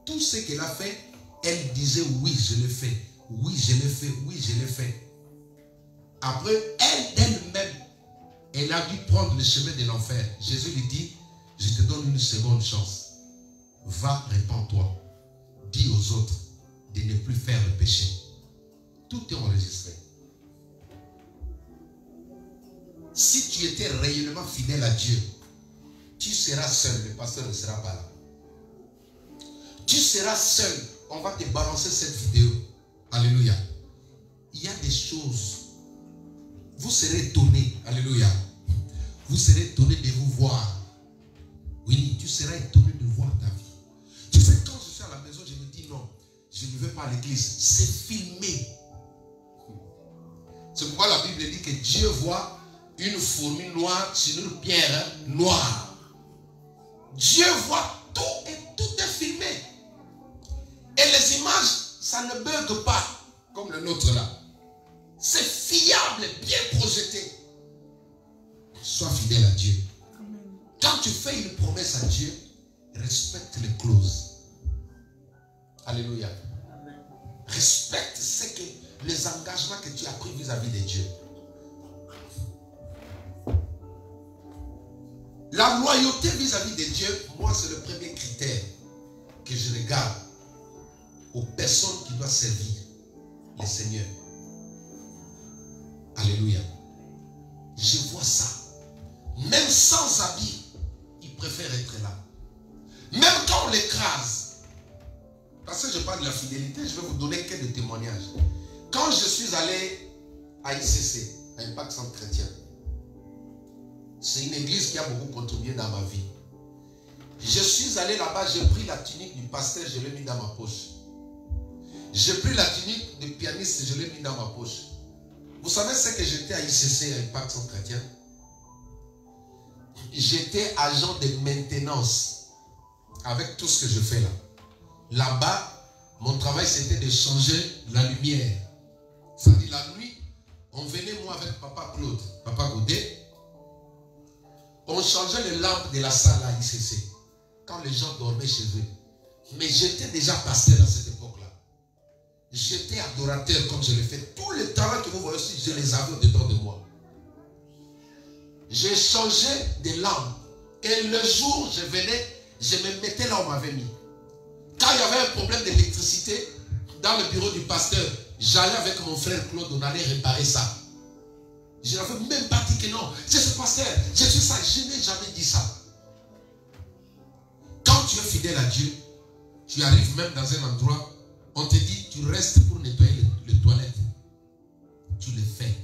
tout ce qu'elle a fait. Elle disait oui, je l'ai fait. Oui, je l'ai fait. Oui, je l'ai fait. Après, elle-même, elle a dû prendre le chemin de l'enfer. Jésus lui dit, je te donne une seconde chance. Va, répands-toi. Dis aux autres de ne plus faire le péché. Tout est enregistré. Si tu étais réellement fidèle à Dieu, tu seras seul, le pasteur ne sera pas là. Tu seras seul, on va te balancer cette vidéo. Alléluia. Il y a des choses, vous serez étonné. Alléluia. Vous serez étonné de vous voir. Oui, tu seras étonné de voir ta vie. Tu sais, quand je suis à la maison, je me dis non, je ne vais pas à l'église. C'est filmé. C'est pourquoi la Bible dit que Dieu voit une fourmi noire sur une pierre noire. Dieu voit tout et tout est filmé. Et les images, ça ne bug pas comme le nôtre là. C'est fiable, bien projeté. Sois fidèle à Dieu. Quand tu fais une promesse à Dieu, respecte les clauses. Alléluia. Respecte les engagements que tu as pris vis-à-vis de Dieu. La loyauté vis-à-vis de Dieu, moi, c'est le premier critère que je regarde aux personnes qui doivent servir le Seigneur. Alléluia. Je vois ça. Même sans habit, il préfère être là. Même quand on l'écrase. Parce que je parle de la fidélité, je vais vous donner quelques témoignages. Quand je suis allé à ICC, à Impact Centre Chrétien, c'est une église qui a beaucoup contribué dans ma vie. Je suis allé là-bas, j'ai pris la tunique du pasteur, je l'ai mis dans ma poche. J'ai pris la tunique du pianiste, je l'ai mis dans ma poche. Vous savez ce que j'étais à ICC, à Impact Centre Chrétien? J'étais agent de maintenance avec tout ce que je fais là. Là-bas, mon travail c'était de changer la lumière. Ça dit la nuit, on venait moi avec Papa Claude, Papa Godet. On changeait les lampes de la salle à ICC quand les gens dormaient chez eux. Mais j'étais déjà pasteur à cette époque-là. J'étais adorateur comme je l'ai fait. Tous les talents que vous voyez aussi, je les avais au-dedans de moi. J'ai changé des lampes. Et le jour où je venais, je me mettais là où on m'avait mis. Quand il y avait un problème d'électricité, dans le bureau du pasteur, j'allais avec mon frère Claude, on allait réparer ça. Je n'avais même pas dit que non, c'est ce pasteur, je suis ça, je n'ai jamais dit ça. Quand tu es fidèle à Dieu, tu arrives même dans un endroit, on te dit, tu restes pour nettoyer les toilettes. Tu le fais.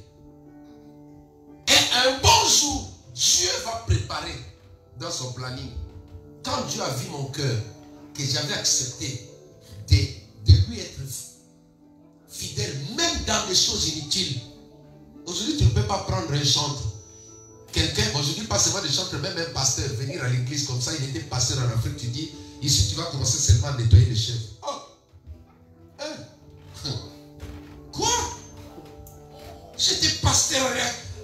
Et un bon jour, Dieu va préparer dans son planning. Quand Dieu a vu mon cœur, que j'avais accepté de lui être fidèle, même dans des choses inutiles. Aujourd'hui, tu ne peux pas prendre un chantre. Quelqu'un, aujourd'hui, pas seulement des chantres, même un pasteur, venir à l'église comme ça, il était pasteur en Afrique, tu dis, ici tu vas commencer seulement à nettoyer les chefs. Oh! Hein? Quoi? J'étais pasteur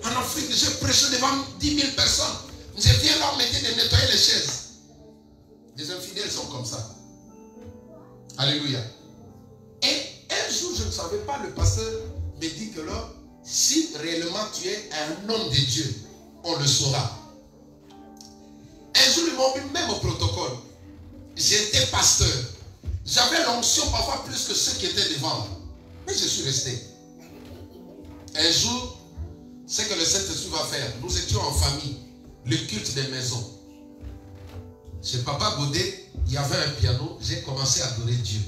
en Afrique, j'ai prêché devant 10 000 personnes. Je viens là, on me dit de nettoyer les chaises. Les infidèles sont comme ça. Alléluia. Et un jour, je ne savais pas, le pasteur me dit que là, si réellement tu es un homme de Dieu, on le saura. Un jour, ils m'ont mis même au protocole. J'étais pasteur. J'avais l'onction parfois plus que ceux qui étaient devant. Mais je suis resté. Un jour, ce que le Saint-Esprit va faire, nous étions en famille, le culte des maisons. Chez Papa Godet, il y avait un piano, j'ai commencé à adorer Dieu.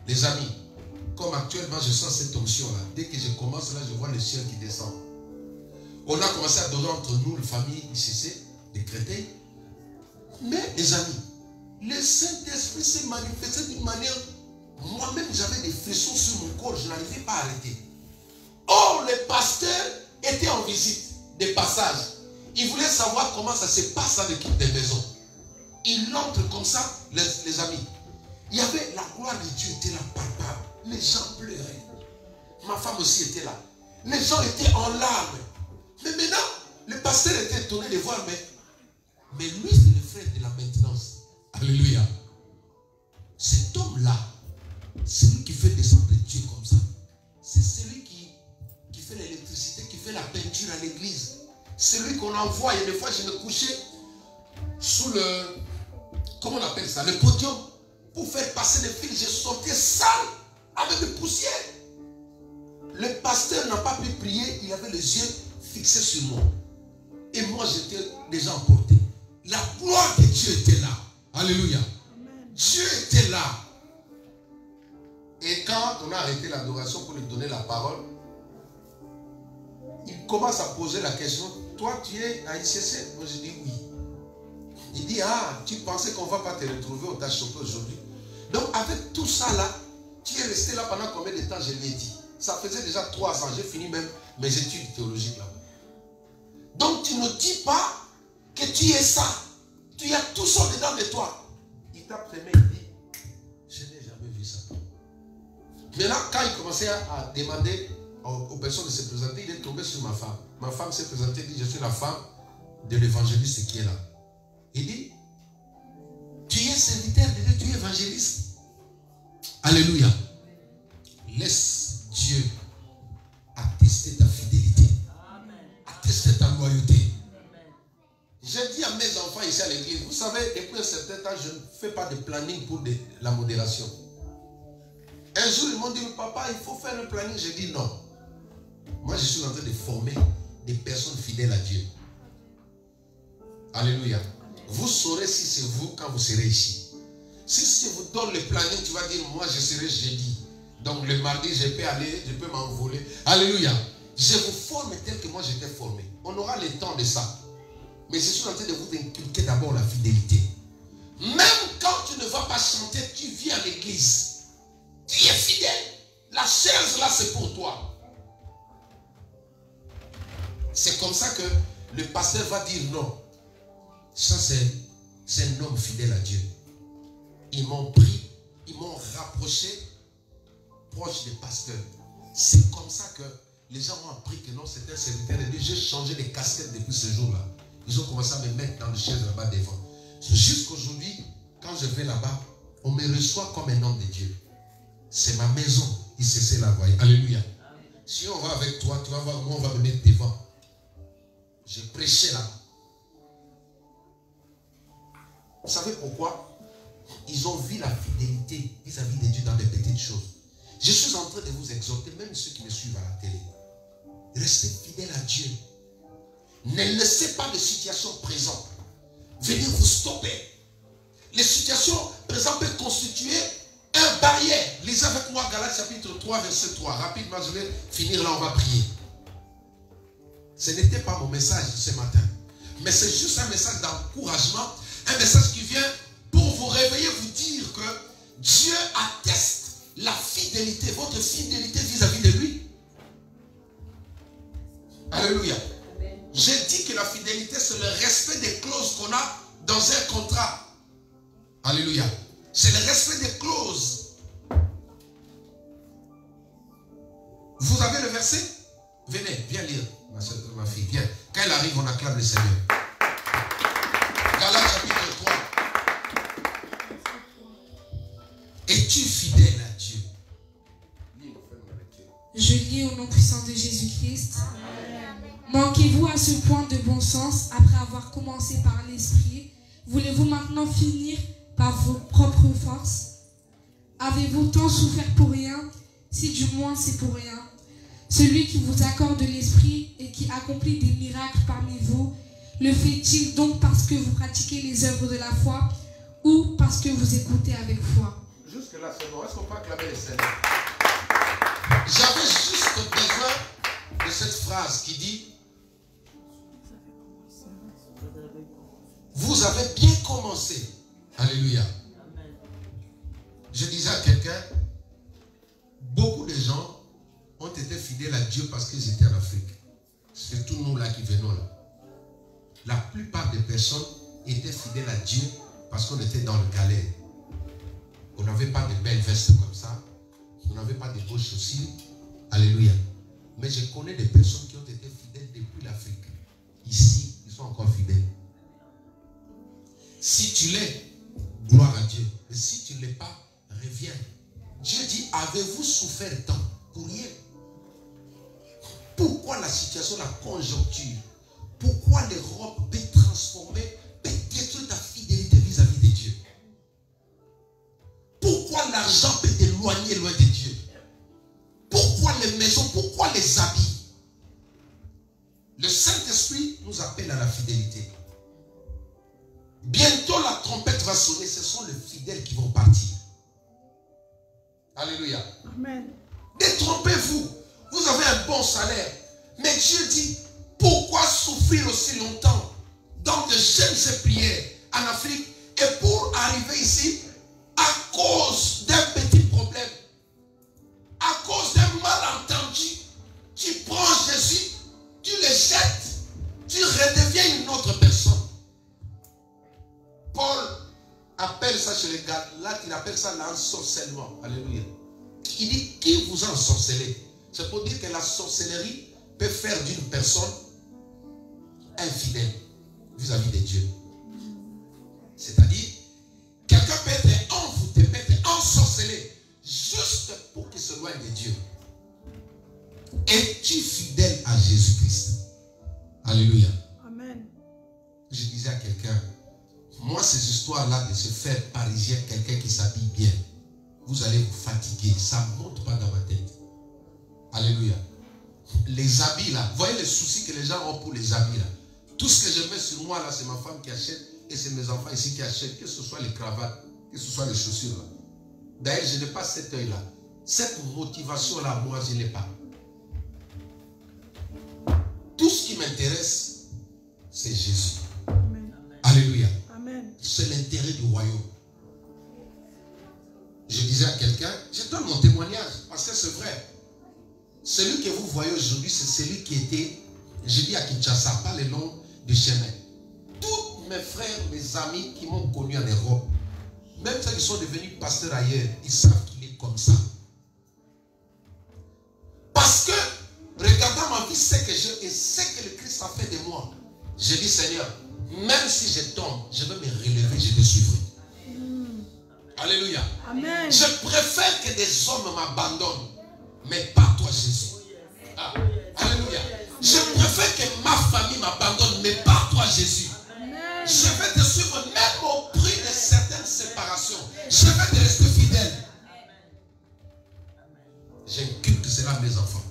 Les amis, comme actuellement je sens cette onction-là, dès que je commence là, je vois le ciel qui descend. On a commencé à adorer entre nous, la famille ICC, des chrétiens. Mais les amis, le Saint-Esprit s'est manifesté d'une manière, moi-même j'avais des frissons sur mon corps, je n'arrivais pas à arrêter. Or, le pasteur était en visite, des passages. Il voulait savoir comment ça se passe dans l'équipe des maisons. Il entre comme ça, les amis. Il y avait la gloire de Dieu était là, palpable. Les gens pleuraient. Ma femme aussi était là. Les gens étaient en larmes. Mais maintenant, le pasteur était étonné de voir, mais lui, c'est le frère de la maintenance. Alléluia. Cet homme-là, c'est lui qui fait descendre Dieu comme ça. C'est celui qui fait l'électricité, qui fait la peinture à l'église. C'est lui qu'on envoie. Et des fois, je me couchais sous le, comment on appelle ça, le podium, pour faire passer les fils. Je sortais sale, avec des poussières. Le pasteur n'a pas pu prier, il avait les yeux fixés sur moi. Et moi, j'étais déjà emporté. La gloire de Dieu était là. Alléluia. Dieu était là. Et quand on a arrêté l'adoration pour lui donner la parole, il commence à poser la question, toi tu es à ICC? Moi je dis oui. Il dit, ah, tu pensais qu'on ne va pas te retrouver, on t'a chopé aujourd'hui. Donc avec tout ça là, tu es resté là pendant combien de temps? Je l'ai dit. Ça faisait déjà 3 ans, j'ai fini même mes études théologiques là-bas. Donc tu ne dis pas que tu es ça. Tu as tout ça dedans de toi. Il tape ses mains, il dit, je n'ai jamais vu ça. Maintenant, quand il commençait à demander aux personnes de se présenter, il est tombé sur ma femme. Ma femme s'est présentée, dit, je suis la femme de l'évangéliste qui est là. Il dit, tu es serviteur de Dieu, tu es évangéliste. Alléluia. Laisse Dieu attester ta fidélité. Attester ta loyauté. J'ai dit à mes enfants ici à l'église, vous savez, depuis un certain temps, je ne fais pas de planning pour la modération. Un jour, ils m'ont dit, papa, il faut faire un planning. J'ai dit non. Moi, je suis en train de former des personnes fidèles à Dieu. Alléluia. Vous saurez si c'est vous quand vous serez ici. Si je vous donne le planning, tu vas dire, moi je serai jeudi. Donc le mardi, je peux aller, je peux m'envoler. Alléluia. Je vous forme tel que moi j'étais formé. On aura le temps de ça. Mais je suis en train de vous inculquer d'abord la fidélité. Même quand tu ne vas pas chanter, tu viens à l'église. Tu es fidèle. La chaise là, c'est pour toi. C'est comme ça que le pasteur va dire non. Ça, c'est un homme fidèle à Dieu. Ils m'ont pris, ils m'ont rapproché proche des pasteurs. C'est comme ça que les gens ont appris que non, c'était un serviteur de Dieu. J'ai changé les casquettes depuis ce jour-là. Ils ont commencé à me mettre dans le chaise là-bas devant. Jusqu'aujourd'hui, quand je vais là-bas, on me reçoit comme un homme de Dieu. C'est ma maison. Il cessait la voie. Alléluia. Si on va avec toi, tu vas voir, moi on va me mettre devant. Je prêchais là. Vous savez pourquoi? Ils ont vu la fidélité vis-à-vis de Dieu dans des petites choses. Je suis en train de vous exhorter, même ceux qui me suivent à la télé. Restez fidèles à Dieu. Ne laissez pas les situations présentes venir vous stopper. Les situations présentes peuvent constituer un barrière. Lisez avec moi Galates chapitre 3, verset 3. Rapidement, je vais finir là, on va prier. Ce n'était pas mon message ce matin. Mais c'est juste un message d'encouragement. Un message qui vient pour vous réveiller, vous dire que Dieu atteste la fidélité, votre fidélité vis-à-vis de lui. Alléluia. J'ai dit que la fidélité, c'est le respect des clauses qu'on a dans un contrat. Alléluia. C'est le respect des clauses. Vous avez le verset? Venez, viens lire, ma soeur, ma fille, viens. Quand elle arrive, on acclame le Seigneur. Galates chapitre 3. Es-tu fidèle à Dieu? Je lis au nom puissant de Jésus-Christ. Manquez-vous à ce point de bon sens après avoir commencé par l'esprit? Voulez-vous maintenant finir par vos propres forces? Avez-vous tant souffert pour rien? Si du moins c'est pour rien. Celui qui vous accorde l'esprit et qui accomplit des miracles parmi vous, le fait-il donc parce que vous pratiquez les œuvres de la foi ou parce que vous écoutez avec foi? Jusque-là, c'est bon. Est-ce qu'on peut acclamer le Seigneur? J'avais juste besoin de cette phrase qui dit: vous avez bien commencé. Alléluia. Je disais à quelqu'un, beaucoup de gens ont été fidèles à Dieu parce qu'ils étaient en Afrique. C'est tous nous là qui venons là. La plupart des personnes étaient fidèles à Dieu parce qu'on était dans le galère. On n'avait pas de belles vestes comme ça. On n'avait pas de beaux chaussures. Alléluia. Mais je connais des personnes qui ont été fidèles depuis l'Afrique. Ici, ils sont encore fidèles. Si tu l'es, gloire à Dieu. Mais si tu ne l'es pas, reviens. Dieu dit, avez-vous souffert tant pour rien? Pourquoi la situation, la conjoncture? Pourquoi l'Europe peut transformer, peut détruire ta fidélité vis-à-vis de Dieu? Pourquoi l'argent peut t'éloigner loin de Dieu? Pourquoi les maisons? Pourquoi les habits? Le Saint-Esprit nous appelle à la fidélité. Bientôt la trompette va sonner. Ce sont les fidèles qui vont partir. Alléluia. Amen. Détrompez-vous. Vous avez un bon salaire. Mais Dieu dit, pourquoi souffrir aussi longtemps dans de jeûnes et prières en Afrique et pour arriver ici à cause d'un petit problème, à cause d'un malentendu, tu prends Jésus, tu le jettes, tu redeviens une autre personne. Paul appelle ça chez les gars, là il appelle ça l'ensorcellement. Alléluia. Il dit, qui vous a ensorcelé? C'est pour dire que la sorcellerie peut faire d'une personne infidèle vis-à-vis de Dieu. C'est-à-dire, quelqu'un peut être envoûté, peut être ensorcelé, juste pour qu'il se loigne de Dieu. Es-tu fidèle à Jésus-Christ? Alléluia. Amen. Je disais à quelqu'un, moi ces histoires-là de se faire parisien, quelqu'un qui s'habille bien, vous allez vous fatiguer, ça ne monte pas dans ma tête. Alléluia. Les habits là, voyez les soucis que les gens ont pour les habits là. Tout ce que je mets sur moi là, c'est ma femme qui achète. et c'est mes enfants ici qui achètent, que ce soit les cravates, que ce soit les chaussures. D'ailleurs, je n'ai pas cet œil-là. Cette motivation-là, moi, je n'ai pas. Tout ce qui m'intéresse, c'est Jésus. Amen. Alléluia. Amen. C'est l'intérêt du royaume. Je disais à quelqu'un, je donne mon témoignage, parce que c'est vrai. Celui que vous voyez aujourd'hui, c'est celui qui était, je dis à Kinshasa, pas le long du chemin. Tous mes frères, mes amis qui m'ont connu en Europe, même ceux qui sont devenus pasteurs ailleurs, ils savent qu'il est comme ça. Parce que, regardant ma vie, c'est que et ce que le Christ a fait de moi, je dis Seigneur, même si je tombe, je vais me relever, je te suivrai. Alléluia. Amen. Je préfère que des hommes m'abandonnent, mais pas toi Jésus. Ah. Alléluia. Je préfère que ma famille m'abandonne, mais pas toi Jésus. Amen. Je vais te suivre même au prix de certaines séparations. Je vais te rester fidèle. J'inculque cela à mes enfants.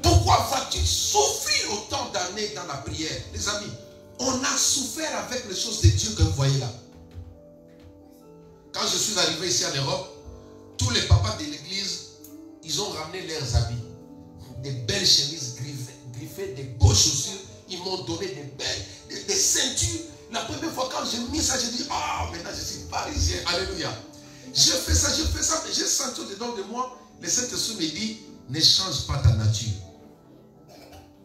Pourquoi vas-tu souffrir autant d'années dans la prière? Les amis, on a souffert avec les choses de Dieu que vous voyez là. Quand je suis arrivé ici en Europe, tous les papas de l'église, ils ont ramené leurs habits. Des belles chemises griffées, des beaux chaussures. Ils m'ont donné des ceintures. La première fois quand j'ai mis ça, j'ai dit, ah, maintenant je suis parisien. Alléluia. J'ai fait ça, mais j'ai senti au-dedans de moi, le Saint-Esprit me dit, ne change pas ta nature.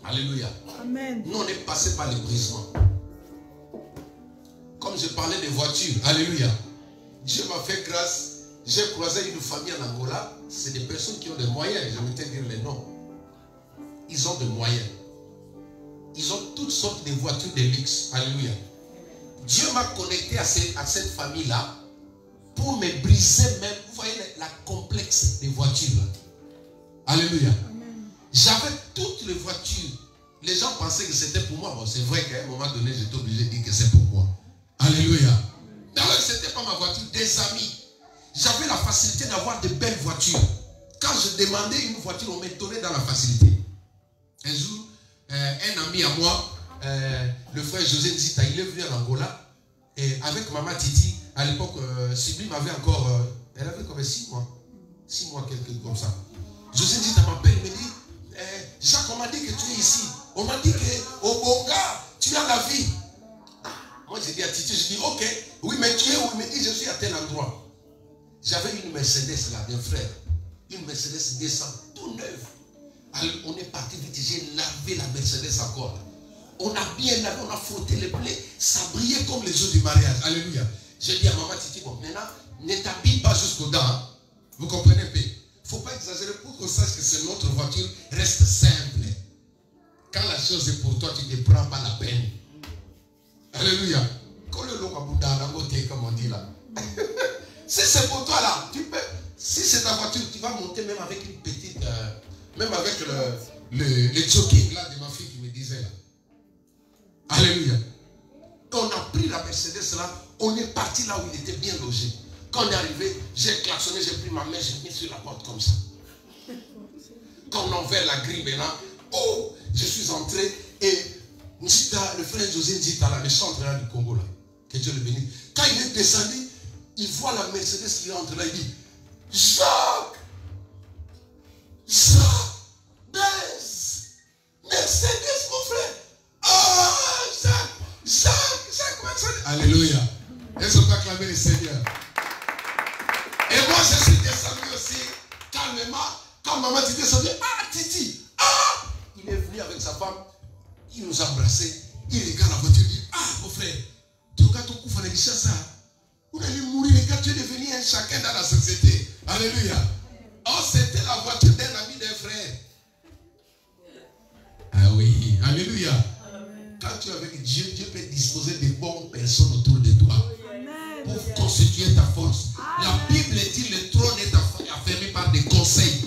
Alléluia. Amen. Nous, on est passé par le brisement. Comme je parlais des voitures. Alléluia. Dieu m'a fait grâce. J'ai croisé une famille en Angola. C'est des personnes qui ont des moyens. Je vais te dire les noms. Ils ont des moyens. Ils ont toutes sortes de voitures de luxe. Alléluia. Dieu m'a connecté à cette famille-là pour me briser même, vous voyez, la complexe des voitures. Là. Alléluia. J'avais toutes les voitures. Les gens pensaient que c'était pour moi. Bon, c'est vrai qu'à un moment donné, j'étais obligé de dire que c'est pour moi. Alléluia. D'ailleurs, ce n'était pas ma voiture, des amis. J'avais la facilité d'avoir de belles voitures. Quand je demandais une voiture, on me donnait dans la facilité. Un jour, un ami à moi, le frère José Nzita, il est venu en Angola. Et avec maman Titi, à l'époque, Sublime avait encore, elle avait comme 6 mois. 6 mois, quelque chose comme ça. José Nzita m'appelle, il me dit, Jacques, on m'a dit que tu es ici. On m'a dit qu'au Bonga, tu as la vie. Moi, j'ai dit à Titi, je dis, ok, oui, mais tu es où? Il me dit, je suis à tel endroit. J'avais une Mercedes là, d'un frère. Une Mercedes 200, tout neuve. Alors, on est parti vite, j'ai lavé la Mercedes encore. On a bien lavé, on a frotté les plaies. Ça brillait comme les jours du mariage. Alléluia. J'ai dit à maman Titi, bon, maintenant, ne t'habille pas jusqu'aux dents. Hein. Vous comprenez un peu? Il ne faut pas exagérer pour qu'on sache que c'est notre voiture. Reste simple. Quand la chose est pour toi, tu ne te prends pas la peine. Alléluia. Comme on dit là. Si c'est pour toi là, tu peux. Si c'est ta voiture, tu vas monter même avec une petite. Même avec le jogging là de ma fille qui me disait là. Alléluia. On a pris la Mercedes là, on est parti là où il était bien logé. Quand on est arrivé, j'ai klaxonné, j'ai pris ma main, j'ai mis sur la porte comme ça. Quand on a ouvert la grille maintenant, oh, je suis entré et Nzita, le frère José Nzita, là, le chanteur là, du Congo là, que Dieu le bénisse. Quand il est descendu, il voit la Mercedes qui rentre là, il dit, Jacques, Mercedes, mon frère. Ah, Jacques, Mercedes. Alléluia. Est-ce qu'on peut acclamer le Seigneur? Et moi, je suis descendu aussi, calmement. Quand maman était descendue, ah, Titi, ah, il est venu avec sa femme, il nous a embrassés, il regarde la voiture, il dit, ah, mon frère, ton gars, ton coup, fallait dire ça. Vous allez mourir, les gars, tu es devenu un chacun dans la société. Alléluia. Oh, c'était la voiture d'un ami, d'un frère. Ah oui, alléluia. Quand tu es avec Dieu, Dieu peut disposer de bonnes personnes autour de toi. Pour constituer ta force. La Bible dit le trône est affermi par des conseils.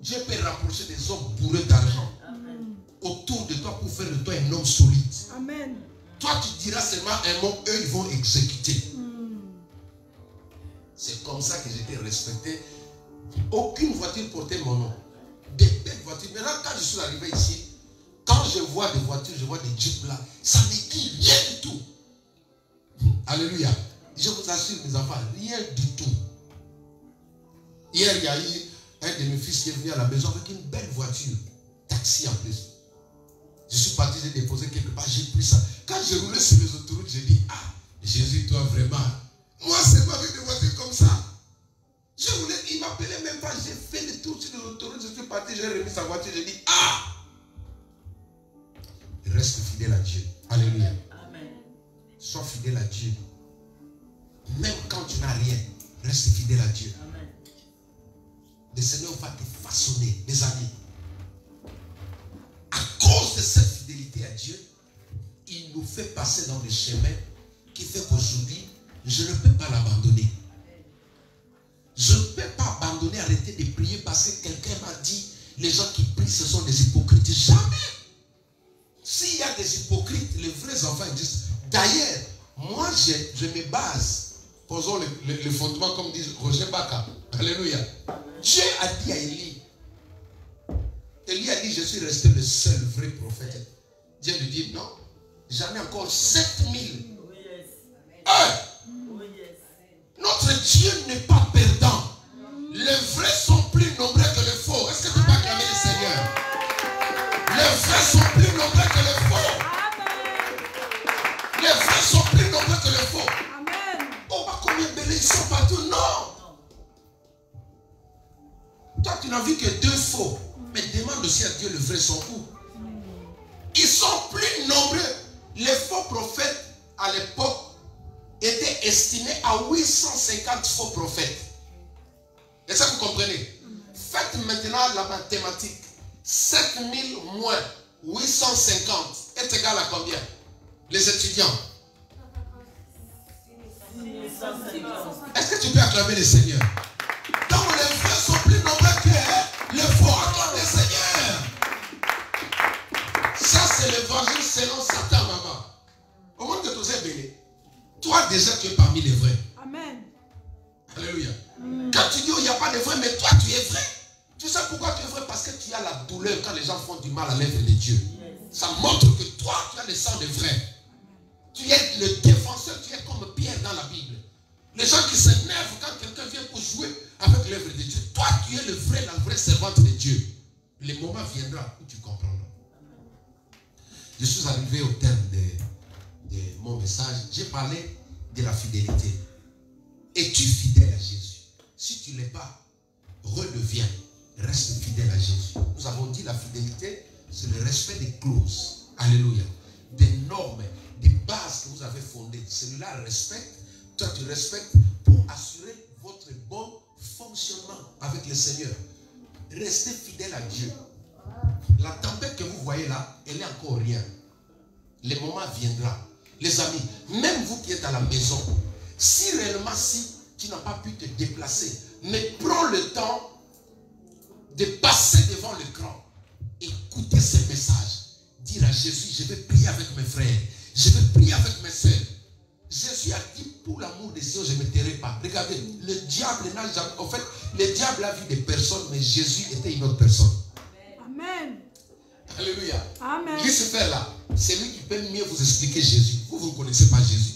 Dieu peut rapprocher des hommes bourrés d'argent autour de toi pour faire de toi un homme solide. Amen. Toi, tu diras seulement un mot, eux, ils vont exécuter. C'est comme ça que j'étais respecté. Aucune voiture portait mon nom. Des belles voitures. Maintenant, quand je suis arrivé ici, quand je vois des voitures, je vois des jeeps là, ça ne dit rien du tout. Alléluia. Je vous assure, mes enfants, rien du tout. Hier, il y a eu un de mes fils qui est venu à la maison avec une belle voiture, taxi en plus. Je suis parti, j'ai déposé quelque part, j'ai pris ça. Quand je roulais sur les autoroutes, j'ai dit, ah, Jésus, toi vraiment, moi c'est pas avec des voitures comme ça. Je voulais, il m'appelait même pas, j'ai fait le tour sur les autoroutes, je suis parti, j'ai remis sa voiture, j'ai dit, ah, reste fidèle à Dieu. Alléluia. Amen. Sois fidèle à Dieu. Même quand tu n'as rien, reste fidèle à Dieu. Amen. Le Seigneur va te façonner, mes amis. À cause de cette fidélité à Dieu, il nous fait passer dans des chemins qui fait qu'aujourd'hui, je ne peux pas l'abandonner. Je ne peux pas abandonner, arrêter de prier parce que quelqu'un m'a dit, les gens qui prient, ce sont des hypocrites. Jamais. S'il y a des hypocrites, les vrais enfants existent. D'ailleurs, moi, je me base, posons le fondement comme dit Roger Baka. Alléluia. Dieu a dit à Élie, Élie a dit, je suis resté le seul vrai prophète. Dieu lui dit, non, j'en ai encore 7000. Notre Dieu n'est pas perdant. Les vrais sont plus nombreux que les faux. Est-ce que tu peux acclamer le Seigneur? Les vrais sont plus nombreux que les faux. Les vrais sont plus nombreux que les faux. Oh, bah combien de bébés ils sont partout? Non. Toi, tu n'as vu que 2 faux. Mais demande aussi à Dieu, le vrai sont où? Ils sont plus nombreux. Les faux prophètes, à l'époque, étaient estimés à 850 faux prophètes. Est-ce que vous comprenez? Faites maintenant la mathématique. 7000 moins 850 est égal à combien? Les étudiants. Est-ce que tu peux acclamer le Seigneur? Donc les vrais sont plus nombreux que les faux. Acclame le Seigneur. Ça c'est l'évangile selon Satan, maman. Au moins que tu es béni. Toi déjà tu es parmi les vrais. Amen. Alléluia. Quand tu dis il n'y a pas de vrai, mais toi tu es vrai. Tu sais pourquoi tu es vrai? Parce que tu as la douleur quand les gens font du mal à l'œuvre de Dieu. Ça montre que toi tu as le sang de vrai. Tu es le défenseur, tu es comme Pierre dans la Bible. Les gens qui s'énervent quand quelqu'un vient pour jouer avec l'œuvre de Dieu. Toi tu es le vrai, la vraie servante de Dieu. Le moment viendra où tu comprendras. Je suis arrivé au terme de mon message. J'ai parlé de la fidélité. Es-tu fidèle à Jésus? Si tu ne l'es pas, redeviens. Reste fidèle à Jésus. Nous avons dit la fidélité, c'est le respect des clauses. Alléluia. Des normes, des bases que vous avez fondées. Celui-là respecte, toi tu respectes pour assurer votre bon fonctionnement avec le Seigneur. Restez fidèle à Dieu. La tempête que vous voyez là, elle n'est encore rien. Le moment viendra. Les amis, même vous qui êtes à la maison, si réellement tu n'as pas pu te déplacer, mais prends le temps de passer devant l'écran, écouter ce message, dire à Jésus, je vais prier avec mes frères, je vais prier avec mes soeurs. Jésus a dit, pour l'amour des cieux, je ne me tairai pas. Regardez, le diable n'a jamais... En fait, le diable a vu des personnes, mais Jésus était une autre personne. Amen. Alléluia. Amen. Lucifer là, c'est lui qui peut mieux vous expliquer Jésus. Vous ne connaissez pas Jésus.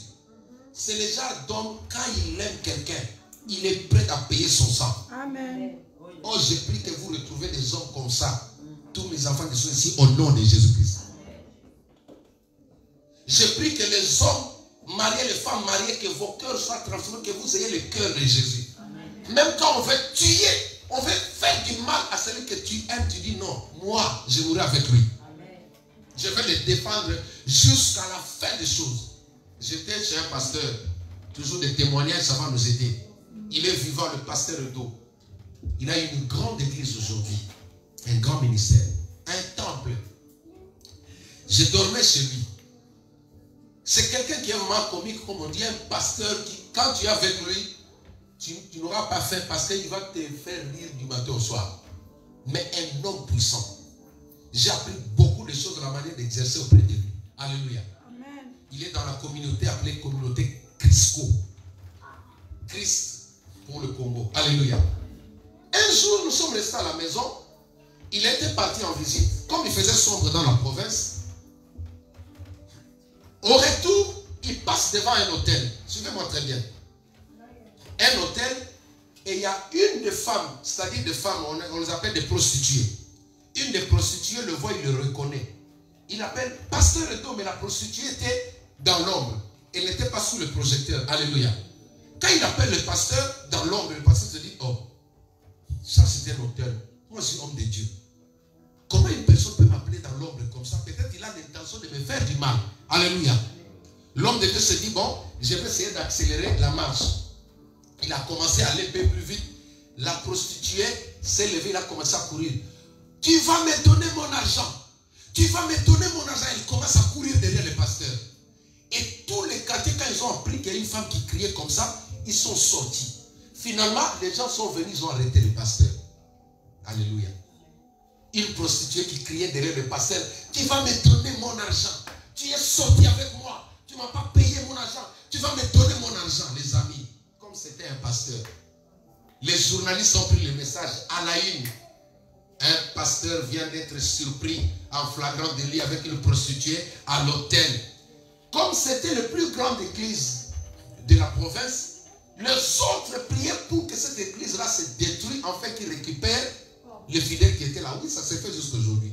C'est le genre d'homme, quand il aime quelqu'un, il est prêt à payer son sang. Amen. Oh, j'ai prie que vous retrouvez des hommes comme ça. Tous mes enfants qui sont ici, au nom de Jésus-Christ. Je prie que les hommes mariés, les femmes mariées, que vos cœurs soient transformés, que vous ayez le cœur de Jésus. Amen. Même quand on veut tuer, on veut faire du mal à celui que tu aimes, tu dis non, moi, je mourrai avec lui. Amen. Je vais le défendre jusqu'à la fin des choses. J'étais chez un pasteur, toujours des témoignages, ça va nous aider. Il est vivant, le pasteur Edo. Il a une grande église aujourd'hui, un grand ministère, un temple. Je dormais chez lui. C'est quelqu'un qui est vraiment comique, comme on dit, un pasteur qui, quand tu es avec lui, tu n'auras pas faim parce qu'il va te faire rire du matin au soir. Mais un homme puissant. J'ai appris beaucoup de choses de la manière d'exercer auprès de lui. Alléluia. Amen. Il est dans la communauté appelée communauté Crisco. Christ pour le Congo. Alléluia. Un jour, nous sommes restés à la maison. il était parti en visite. Comme il faisait sombre dans la province, au retour, il passe devant un hôtel. Suivez-moi très bien. Un hôtel, et il y a une des femmes, c'est-à-dire des femmes, on les appelle des prostituées. Une des prostituées le voit, il le reconnaît. Il appelle Pasteur Edo, mais la prostituée était dans l'ombre. Elle n'était pas sous le projecteur. Alléluia. Quand il appelle le pasteur dans l'ombre, le pasteur se dit, oh, ça c'est un hôtel. Moi je suis homme de Dieu. Comment une personne peut m'appeler dans l'ombre comme ça? Peut-être qu'il a l'intention de me faire du mal. Alléluia. L'homme de Dieu se dit, bon, je vais essayer d'accélérer la marche. Il a commencé à aller plus vite. La prostituée s'est levée, il a commencé à courir. Tu vas me donner mon argent. Tu vas me donner mon argent. Il commence à courir derrière le pasteur. Et tous les quartiers, quand ils ont appris qu'il y a une femme qui criait comme ça, ils sont sortis. Finalement, les gens sont venus, ils ont arrêté le pasteur. Alléluia. Une prostituée qui criait derrière le pasteur, tu vas me donner mon argent. Tu es sorti avec moi. Tu ne m'as pas payé mon argent. Tu vas me donner mon argent, les amis. Comme c'était un pasteur. Les journalistes ont pris le message à la une. Un pasteur vient d'être surpris en flagrant délit avec une prostituée à l'hôtel. Comme c'était le plus grande église de la province, les autres priaient pour que cette église-là se détruise, afin qu'ils récupèrent les fidèles qui étaient là. Oui, ça s'est fait jusqu'à aujourd'hui.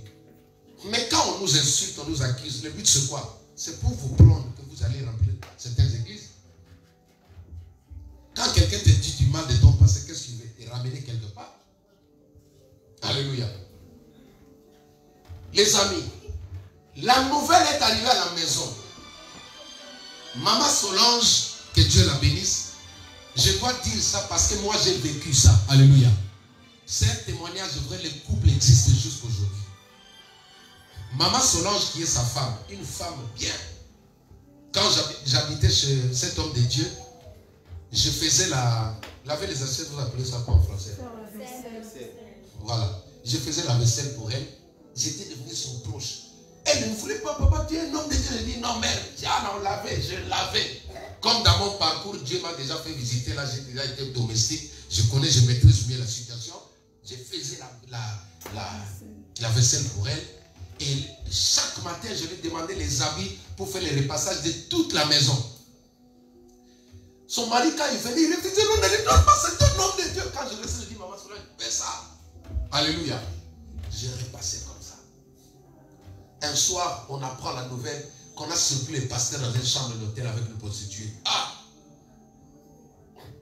Mais quand on nous insulte, on nous accuse, le but c'est quoi? C'est pour vous prendre que vous allez remplir certaines églises. Quand quelqu'un te dit du mal de ton passé, qu'est-ce qu'il veut? Te ramener quelque part. Alléluia. Les amis, la nouvelle est arrivée à la maison. Maman Solange, que Dieu la bénisse, je dois dire ça parce que moi j'ai vécu ça. Alléluia. C'est un témoignage vrai, le couple existe jusqu'aujourd'hui. Maman Solange qui est sa femme, une femme bien. Quand j'habitais chez cet homme de Dieu, je faisais laver les assiettes, vous appelez ça quoi en français? Voilà. Je faisais la vaisselle pour elle. J'étais devenu son proche. Elle ne voulait pas, papa, tu es un homme de Dieu. Je dis, non, mère, tiens, on lavait, je lavais. Comme dans mon parcours, Dieu m'a déjà fait visiter, là, j'ai déjà été domestique. Je connais, je maîtrise mieux la situation. Je faisais la vaisselle pour elle. Et chaque matin, je lui demandais les habits pour faire le repassage de toute la maison. Son mari, quand il venait, il refusait, non, ne donne pas, c'est un homme de Dieu. Quand je restais, je dis, maman, fais ça. Alléluia. J'ai repassé comme ça. Un soir, on apprend la nouvelle qu'on a surpris le pasteur dans une chambre d'hôtel avec une prostituée. Ah!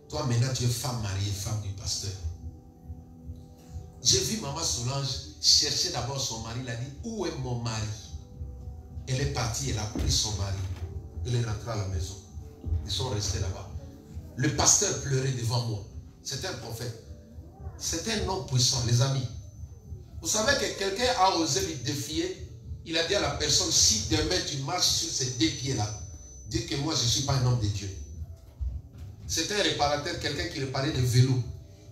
Toi, maintenant, tu es femme mariée, femme du pasteur. J'ai vu maman Solange chercher d'abord son mari. Il a dit, où est mon mari? Elle est partie, elle a pris son mari. Elle est rentrée à la maison. Ils sont restés là-bas. Le pasteur pleurait devant moi. C'était un prophète. C'était un homme puissant, les amis. Vous savez que quelqu'un a osé lui défier. Il a dit à la personne, si demain tu marches sur ces deux pieds-là, dis que moi je ne suis pas un homme de Dieu. C'était un réparateur, quelqu'un qui réparait des vélos.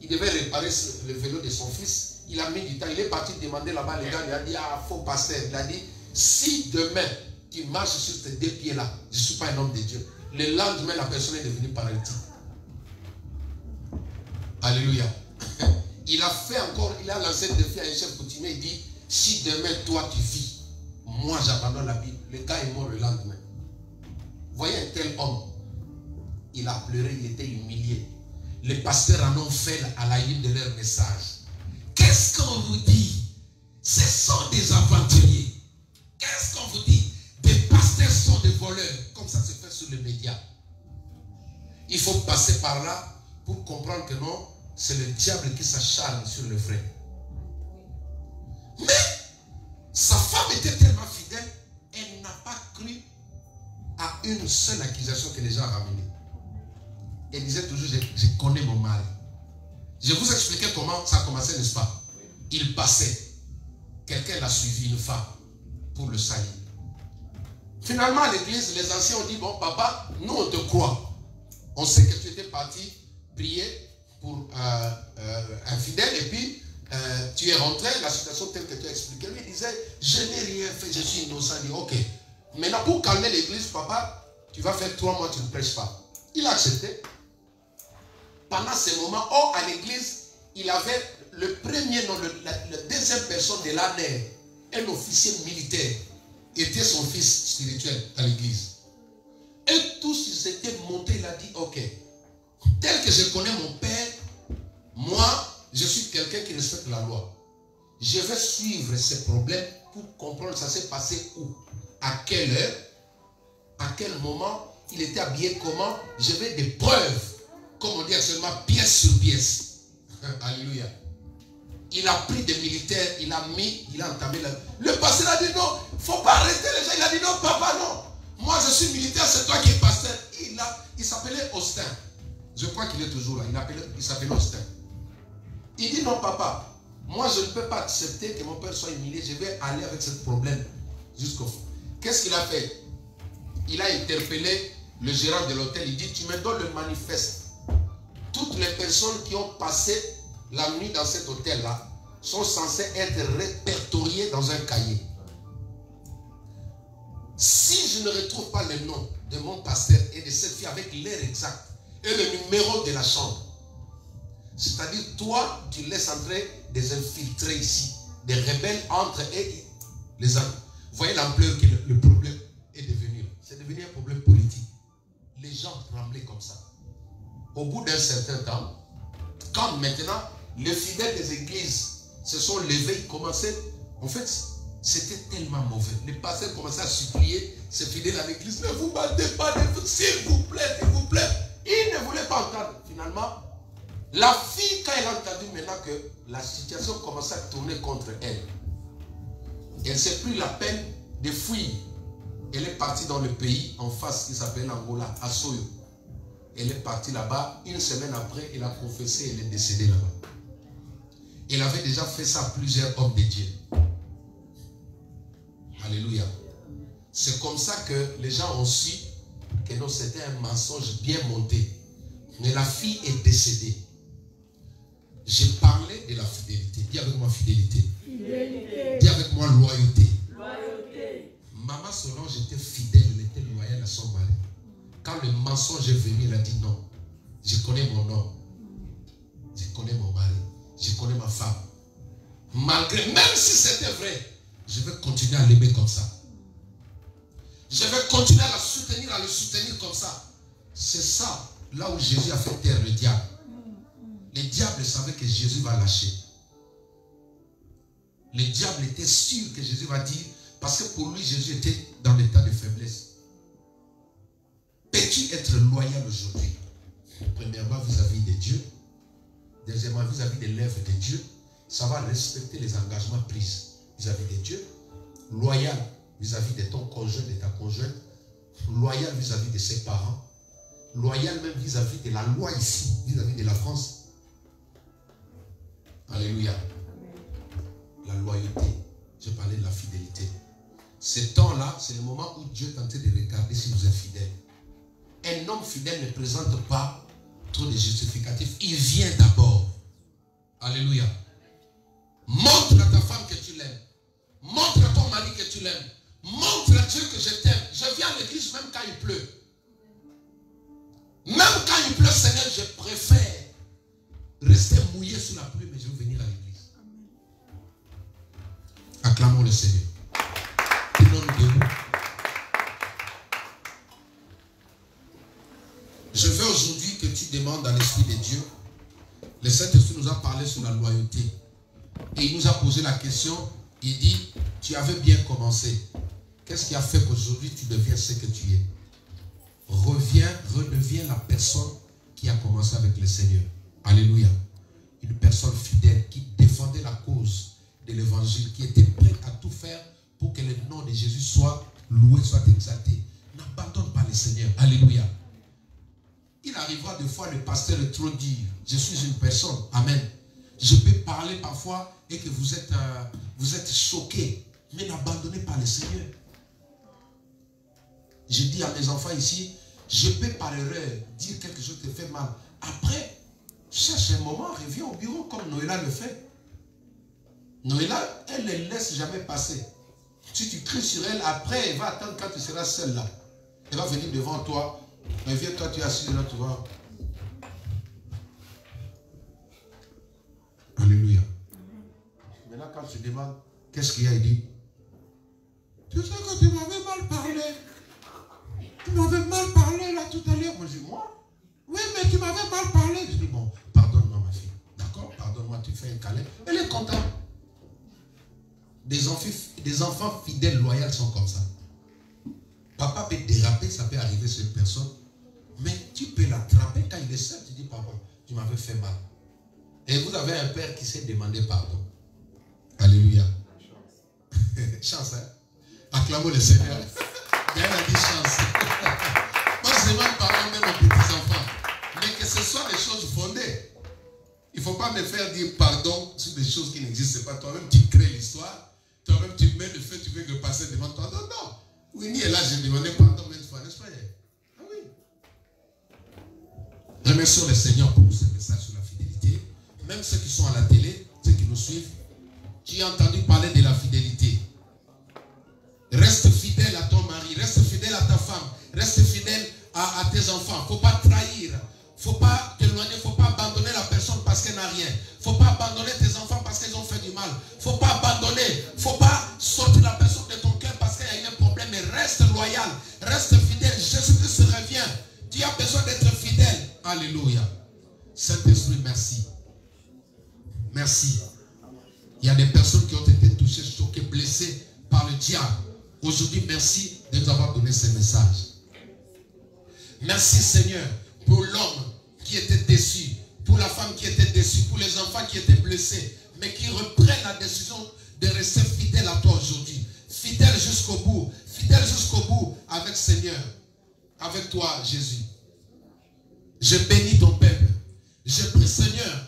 Il devait réparer le vélo de son fils. Il a mis du temps. Il est parti demander là-bas. Le gars lui a dit, ah, faux pasteur. Il a dit, si demain tu marches sur ces deux pieds-là, je ne suis pas un homme de Dieu. Le lendemain, la personne est devenue paralytique. Alléluia. Il a fait encore, il a lancé le défi à un chef coutumier. Il dit, si demain toi tu vis, moi j'abandonne la Bible. Le gars est mort le lendemain. Voyez un tel homme. Il a pleuré, il était humilié. Les pasteurs en ont fait à la une de leur message. Qu'est-ce qu'on vous dit? Ce sont des aventuriers. Qu'est-ce qu'on vous dit? Des pasteurs sont des voleurs. Comme ça se fait sur les médias. Il faut passer par là pour comprendre que non, c'est le diable qui s'acharne sur le frère. Mais sa femme était tellement fidèle, elle n'a pas cru à une seule accusation que les gens ramenaient. Elle disait toujours, je connais mon mari. Je vous expliquais comment ça a commencé, n'est-ce pas? Il passait. Quelqu'un l'a suivi, une femme, pour le salir. Finalement, à l'église, les anciens ont dit, bon, papa, nous on te croit. On sait que tu étais parti prier pour un fidèle et puis tu es rentré, la situation telle que tu as expliqué. Lui, il disait, je n'ai rien fait, je suis innocent. Il dit, ok. Maintenant, pour calmer l'église, papa, tu vas faire 3 mois, tu ne prêches pas. Il a accepté. Pendant ces moments, à l'église, il avait le premier nom, la deuxième personne de l'année, un officier militaire, était son fils spirituel à l'église. Et tous ils étaient montés, il a dit, ok, tel que je connais mon père, moi, je suis quelqu'un qui respecte la loi. Je vais suivre ces problèmes pour comprendre ça s'est passé où, à quelle heure, à quel moment, il était habillé comment. Je veux des preuves, comme on dit actuellement, pièce sur pièce. Alléluia. Il a pris des militaires, il a entamé la... Le pasteur a dit non, il ne faut pas arrêter les gens. Il a dit non, papa, non. Moi, je suis militaire, c'est toi qui es pasteur. Il s'appelait Austin. Je crois qu'il est toujours là. Il s'appelait Austin. Il dit non, papa. Moi, je ne peux pas accepter que mon père soit humilié. Je vais aller avec ce problème jusqu'au fond. Qu'est-ce qu'il a fait? Il a interpellé le gérant de l'hôtel. Il dit, tu me donnes le manifeste. Toutes les personnes qui ont passé la nuit dans cet hôtel-là sont censées être répertoriées dans un cahier. Si je ne retrouve pas le nom de mon pasteur et de cette fille avec l'heure exacte et le numéro de la chambre, c'est-à-dire toi, tu laisses entrer des infiltrés ici, des rebelles entre et les hommes. Vous voyez l'ampleur que le problème est devenu. C'est devenu un problème politique. Les gens tremblaient comme ça. Au bout d'un certain temps, quand maintenant les fidèles des églises se sont levés, ils commençaient, en fait, c'était tellement mauvais. Les pasteurs commençaient à supplier ces fidèles à l'église, ne vous battez pas, s'il vous plaît, s'il vous plaît. Ils ne voulaient pas entendre. Finalement, la fille, quand elle a entendu maintenant que la situation commençait à tourner contre elle, elle s'est pris la peine de fuir. Elle est partie dans le pays en face qui s'appelle Angola, à Soyo. Elle est partie là-bas. Une semaine après, elle a confessé, elle est décédée là-bas. Elle avait déjà fait ça à plusieurs hommes de Dieu. Alléluia. C'est comme ça que les gens ont su que non, c'était un mensonge bien monté. Mais la fille est décédée. J'ai parlé de la fidélité. Dis avec moi fidélité. Fidélité. Dis avec moi loyauté. Loyauté. Maman Solange était fidèle, elle était loyale à son mari. Quand le mensonge est venu, il a dit non. Je connais mon homme. Je connais mon mari. Je connais ma femme. Malgré, même si c'était vrai, je vais continuer à l'aimer comme ça. Je vais continuer à la soutenir, à le soutenir comme ça. C'est ça, là où Jésus a fait taire le diable. Le diable savait que Jésus va lâcher. Le diable était sûr que Jésus va dire, parce que pour lui, Jésus était dans l'état de faiblesse. Peux-tu être loyal aujourd'hui? Premièrement, vis-à-vis de Dieu. Deuxièmement, vis-à-vis de l'œuvre de Dieu. Ça va respecter les engagements pris vis-à-vis de Dieu. Loyal vis-à-vis de ton conjoint, de ta conjointe. Loyal vis-à-vis de ses parents. Loyal même vis-à-vis de la loi ici, vis-à-vis de la France. Alléluia. La loyauté. Je parlais de la fidélité. Ce temps-là, c'est le moment où Dieu est en train de regarder si vous êtes fidèle. Un homme fidèle ne présente pas trop de justificatifs. Il vient d'abord. Alléluia. Montre à ta femme que tu l'aimes. Montre à ton mari que tu l'aimes. Montre à Dieu que je t'aime. Je viens à l'église même quand il pleut. Même quand il pleut, Seigneur, je préfère rester mouillé sous la pluie, mais je veux venir à l'église. Acclamons le Seigneur. Tenons-nous debout. Je veux aujourd'hui que tu demandes à l'Esprit de Dieu. Le Saint-Esprit nous a parlé sur la loyauté. Et il nous a posé la question. Il dit, tu avais bien commencé. Qu'est-ce qui a fait qu'aujourd'hui tu deviens ce que tu es? Redeviens la personne qui a commencé avec le Seigneur. Alléluia. Une personne fidèle qui défendait la cause de l'évangile, qui était prête à tout faire pour que le nom de Jésus soit loué, soit exalté. N'abandonne pas le Seigneur. Alléluia. Il arrivera des fois, le pasteur est trop dur. Je suis une personne. Amen. Je peux parler parfois et que vous êtes choqués. Mais n'abandonnez pas le Seigneur. Je dis à mes enfants ici, je peux par erreur dire quelque chose qui te fait mal. Après, cherche un moment, reviens au bureau comme Noëlla le fait. Noëlla, elle ne laisse jamais passer. Si tu cries sur elle, après, elle va attendre quand tu seras seul là. Elle va venir devant toi. Mais viens, toi, tu es assis là, tu vois. je demande, qu'est-ce qu'il y a? Il dit, tu sais que tu m'avais mal parlé. Tu m'avais mal parlé là tout à l'heure. Moi, je dis, moi? Oui, mais tu m'avais mal parlé. Je dis, bon, pardonne-moi ma fille. D'accord, pardonne-moi, tu fais un câlin. Elle est contente. Des enfants fidèles, loyaux sont comme ça. Papa peut déraper, ça peut arriver sur une personne. Mais tu peux l'attraper quand il est seul. Tu dis, papa, tu m'avais fait mal. Et vous avez un père qui s'est demandé pardon. Alléluia. Chance, hein? Acclamons le Seigneur. Gaël a dit chance. Moi, je demande pardon même aux petits-enfants. Mais que ce soit des choses fondées. Il ne faut pas me faire dire pardon sur des choses qui n'existent pas. Toi-même, tu crées l'histoire. Toi-même, tu mets le feu, tu veux que le passé demande pardon. Non. Winnie est là, j'ai demandé pardon même fois, n'est-ce pas? Ah oui. Remercions le Seigneur pour ce message sur la fidélité. Même ceux qui sont à la télé, ceux qui nous suivent, tu as entendu parler de la fidélité. Reste fidèle à ton mari, reste fidèle à ta femme, reste fidèle à tes enfants. Il ne faut pas trahir, il ne faut pas t'éloigner, il ne faut pas abandonner la personne parce qu'elle n'a rien. Il ne faut pas abandonner tes enfants parce qu'ils ont fait du mal. Il ne faut pas abandonner, il ne faut pas sortir la personne de ton cœur parce qu'il y a eu un problème. Mais reste loyal, reste fidèle. Jésus-Christ revient. Tu as besoin d'être fidèle. Alléluia. Saint-Esprit, merci. Merci. Il y a des personnes qui ont été touchées, choquées, blessées par le diable. Aujourd'hui, merci de nous avoir donné ce message. Merci Seigneur pour l'homme qui était déçu, pour la femme qui était déçue, pour les enfants qui étaient blessés, mais qui reprennent la décision de rester fidèle à toi aujourd'hui. Fidèle jusqu'au bout avec Seigneur, avec toi Jésus. Je bénis ton peuple. Je prie Seigneur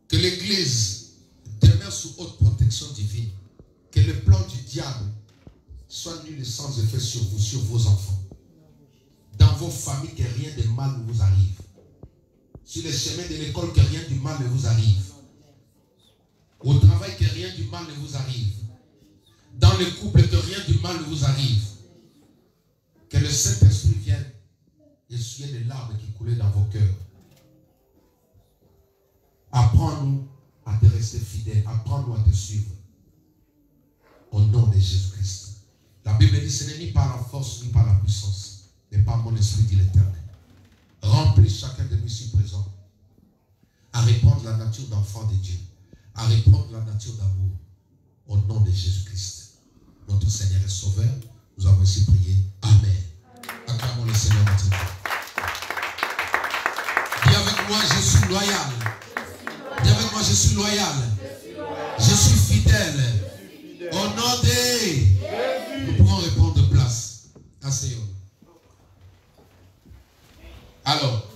que l'Église demeure sous haute protection divine. Que le plan du diable soit nul et sans effet sur vous, sur vos enfants. Dans vos familles, que rien de mal ne vous arrive. Sur les chemins de l'école, que rien de mal ne vous arrive. Au travail, que rien de mal ne vous arrive. Dans le couple, que rien de mal ne vous arrive. Que le Saint-Esprit vienne essuyer les larmes qui coulaient dans vos cœurs. Apprends-nous à te rester fidèles. Apprends-nous à te suivre. Au nom de Jésus-Christ. La Bible dit, ce n'est ni par la force, ni par la puissance, mais par mon esprit, dit l'Éternel. Remplis chacun de nous ici présents à répandre la nature d'enfant de Dieu, à répandre la nature d'amour, au nom de Jésus-Christ. Notre Seigneur est sauveur. Nous avons ainsi prié. Amen. Acclamons le Seigneur notre Dieu. Dis avec moi, je suis loyal. Dis avec moi, je suis loyal. Je suis fidèle. Au nom de Jésus. Nous pouvons répondre de place. Asseyons. Alors,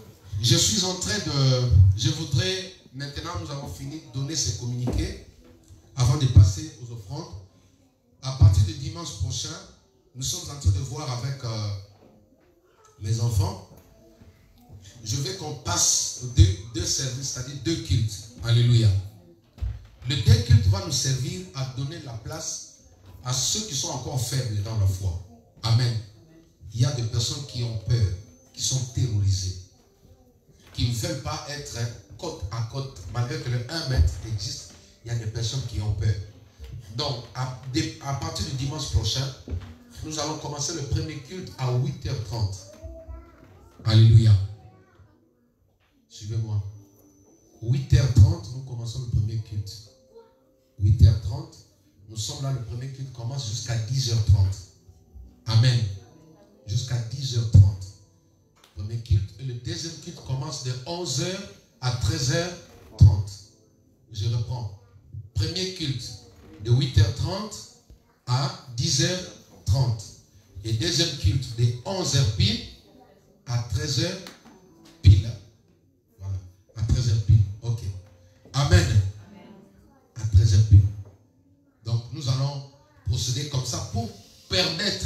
je suis en train de... Je voudrais... Maintenant, nous avons fini de donner ces communiqués avant de passer aux offrandes. À partir de dimanche prochain, nous sommes en train de voir avec mes enfants. Je veux qu'on passe deux services, c'est-à-dire 2 cultes. Alléluia. Le 2 cultes va nous servir à donner la place à ceux qui sont encore faibles dans la foi. Amen. Il y a des personnes qui ont peur, qui sont terrorisées, qui ne veulent pas être côte à côte, malgré que le 1 mètre existe. Il y a des personnes qui ont peur. Donc, à partir du dimanche prochain, nous allons commencer le premier culte à 8h30. Alléluia. Suivez-moi. 8h30, nous commençons le premier culte. 8h30, nous sommes là, le premier culte commence jusqu'à 10h30. Amen. Jusqu'à 10h30. Premier culte. Et le deuxième culte commence de 11h à 13h30. Je reprends. Premier culte de 8h30 à 10h30. Et deuxième culte de 11h pile à 13h pile. Voilà. À 13h pile. Ok. Amen. À 13h pile. Donc nous allons procéder comme ça pour permettre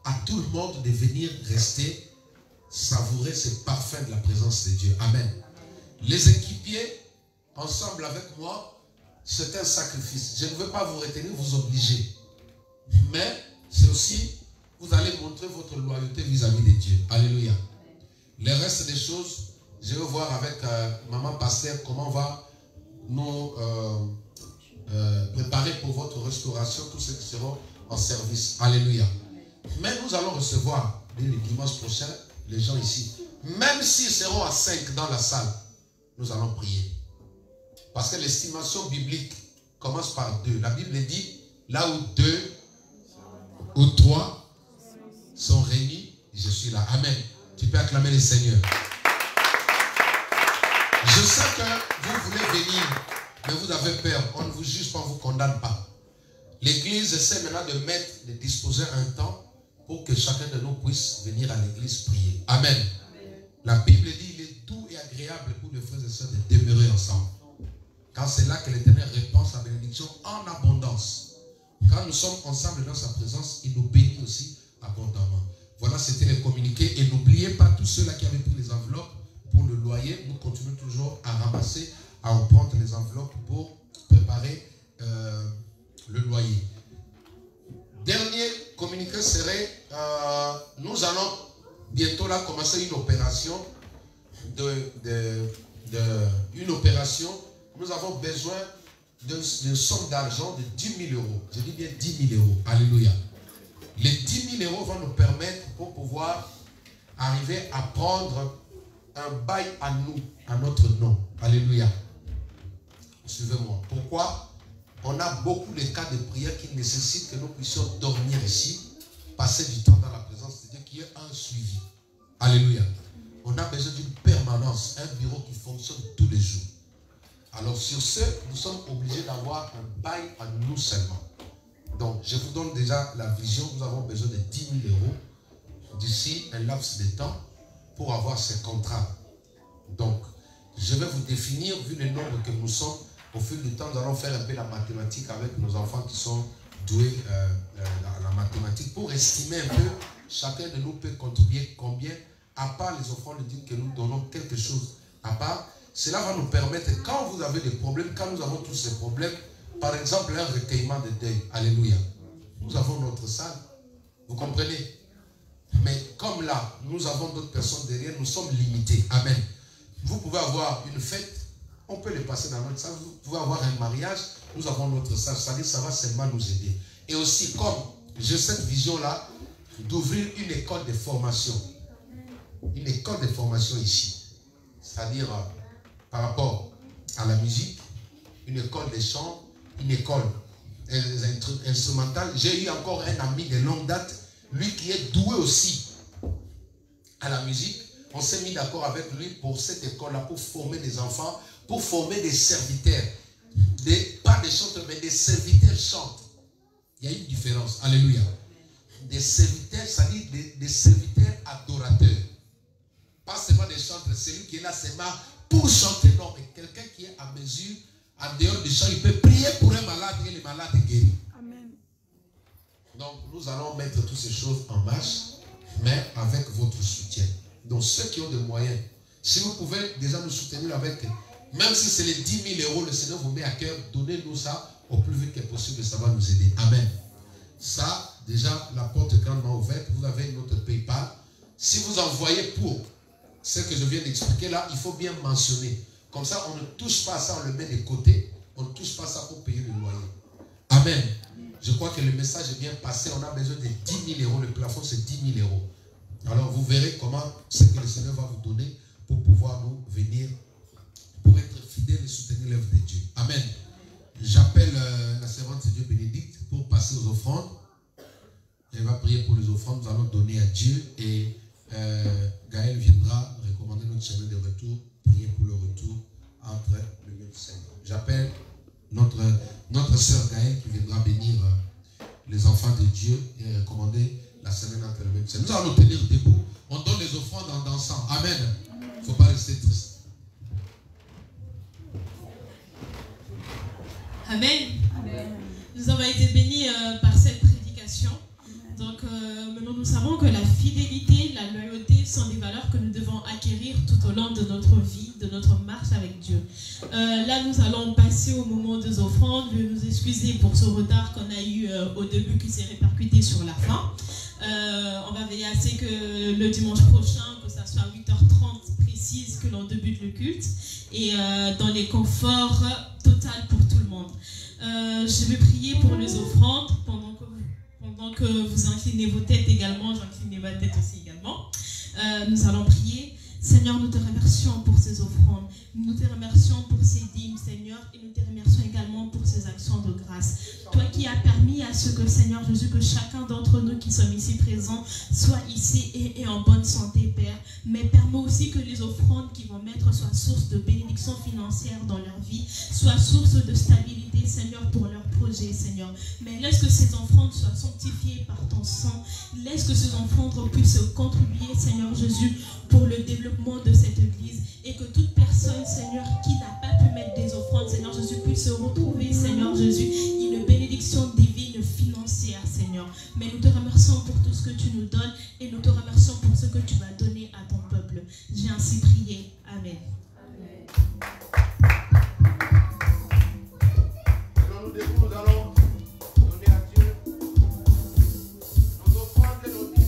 à tout le monde de venir rester savourer ce parfum de la présence de Dieu. Amen. Les équipiers, ensemble avec moi, c'est un sacrifice. Je ne veux pas vous retenir, vous obliger. Mais c'est aussi, vous allez montrer votre loyauté vis-à-vis de Dieu. Alléluia. Le reste des choses, je vais voir avec maman pasteur comment on va nous préparez pour votre restauration tous ceux qui seront en service. Alléluia. Mais nous allons recevoir dès le dimanche prochain les gens ici. Même s'ils seront à 5 dans la salle, nous allons prier. Parce que l'estimation biblique commence par 2. La Bible dit, là où 2 ou 3 sont réunis, je suis là. Amen. Tu peux acclamer le Seigneur. Je sais que vous voulez venir, mais vous avez peur. On ne vous juge pas, on ne vous condamne pas. L'Église essaie maintenant de disposer un temps pour que chacun de nous puisse venir à l'Église prier. Amen. La Bible dit, il est doux et agréable pour les frères et sœurs de demeurer ensemble. Quand c'est là que l'Éternel répand sa bénédiction en abondance. Quand nous sommes ensemble dans sa présence, il nous bénit aussi abondamment. Voilà, c'était les communiqués. Et n'oubliez pas tous ceux-là qui avaient pris les enveloppes pour le loyer. Nous continuons toujours à ramasser, à en prendre les enveloppes pour préparer le loyer. Dernier communiqué serait, nous allons bientôt là commencer une opération nous avons besoin d'une somme d'argent de 10 000 euros. Je dis bien 10 000 euros. Alléluia. Les 10 000 euros vont nous permettre pour pouvoir arriver à prendre un bail à nous, à notre nom. Alléluia. Suivez-moi. Pourquoi? On a beaucoup de cas de prière qui nécessitent que nous puissions dormir ici, passer du temps dans la présence de Dieu, qui est un suivi. Alléluia. On a besoin d'une permanence, un bureau qui fonctionne tous les jours. Alors sur ce, nous sommes obligés d'avoir un bail à nous seulement. Donc je vous donne déjà la vision. Nous avons besoin de 10 000 euros d'ici un laps de temps pour avoir ces contrats. Donc je vais vous définir, vu le nombre que nous sommes, au fil du temps, nous allons faire un peu la mathématique avec nos enfants qui sont doués la mathématique pour estimer un peu, chacun de nous peut contribuer combien, à part les offrandes de Dieu que nous donnons quelque chose. À part, cela va nous permettre, quand vous avez des problèmes, quand nous avons tous ces problèmes, par exemple un recueillement de deuil, alléluia, nous avons notre salle, vous comprenez? Mais comme là, nous avons d'autres personnes derrière, nous sommes limités, amen. Vous pouvez avoir une fête, on peut les passer dans notre salle. Vous pouvez avoir un mariage, nous avons notre salle. C'est-à-dire ça va seulement nous aider. Et aussi, comme j'ai cette vision-là, d'ouvrir une école de formation. Une école de formation ici. C'est-à-dire, par rapport à la musique, une école de chant, une école instrumentale. J'ai eu encore un ami de longue date, lui qui est doué aussi à la musique. On s'est mis d'accord avec lui pour cette école-là, pour former des enfants, pour former des serviteurs. Pas des chanteurs, mais des serviteurs chantent. Il y a une différence. Alléluia. Des serviteurs, c'est-à-dire des serviteurs adorateurs. Pas seulement des chanteurs, celui qui est là seulement pour chanter. Non, mais quelqu'un qui est à mesure, en dehors du chant, il peut prier pour un malade et le malade est guéri. Amen. Donc, nous allons mettre toutes ces choses en marche, mais avec votre soutien. Donc, ceux qui ont des moyens, si vous pouvez déjà nous soutenir avec, même si c'est les 10 000 euros, le Seigneur vous met à cœur, donnez-nous ça au plus vite que possible, ça va nous aider. Amen. Ça, déjà, la porte est grandement ouverte. Vous avez notre PayPal. Si vous envoyez pour ce que je viens d'expliquer là, il faut bien mentionner. Comme ça, on ne touche pas à ça, on le met de côté. On ne touche pas à ça pour payer le loyer. Amen. Je crois que le message est bien passé. On a besoin de 10 000 euros. Le plafond, c'est 10 000 euros. Alors, vous verrez comment ce que le Seigneur va vous donner pour pouvoir nous venir, pour être fidèles et soutenir l'œuvre de Dieu. Amen. J'appelle la servante de Dieu Bénédicte pour passer aux offrandes. Elle va prier pour les offrandes. Nous allons donner à Dieu et Gaël viendra recommander notre chemin de retour, prier pour le retour entre le lieu du Seigneur. J'appelle notre sœur Gaël qui viendra bénir les enfants de Dieu et recommander la semaine entre le même Seigneur. Nous allons nous tenir debout. On donne les offrandes en dansant. Amen. Il ne faut pas rester triste. Amen. Amen. Nous avons été bénis par cette prédication. Donc maintenant nous savons que la fidélité, la loyauté sont des valeurs que nous devons acquérir tout au long de notre vie, de notre marche avec Dieu. Là nous allons passer au moment des offrandes. Je vais nous excuser pour ce retard qu'on a eu au début qui s'est répercuté sur la fin. On va veiller à ce que le dimanche prochain, que ça soit 8h30 précis, précise que l'on débute le culte et dans les conforts total pour tout le monde. Je vais prier pour les offrandes pendant que vous inclinez vos têtes également, j'incline ma tête aussi également. Nous allons prier. Seigneur, nous te remercions pour ces offrandes. Nous te remercions pour ces dîmes, Seigneur, et nous te remercions également pour ces actions de grâce. Toi qui as permis à ce que, Seigneur Jésus, que chacun d'entre nous qui sommes ici présents soit ici et en bonne santé, Père. Mais permets aussi que les offrandes qu'ils vont mettre soient source de bénédiction financière dans leur vie, soient source de stabilité, Seigneur, pour leurs projets, Seigneur. Mais laisse que ces offrandes soient sanctifiées par ton sang. Laisse que ces offrandes puissent contribuer, Seigneur Jésus, pour le développement de cette église, et que toute personne, Seigneur, qui n'a pas pu mettre des offrandes, Seigneur Jésus, puisse se retrouver, Seigneur Jésus, une bénédiction divine financière, Seigneur. Mais nous te remercions pour tout ce que tu nous donnes, et nous te remercions pour ce que tu vas donner à ton peuple. J'ai ainsi prié. Amen. Nous allons donner à Dieu nos offrandes et nos dîmes.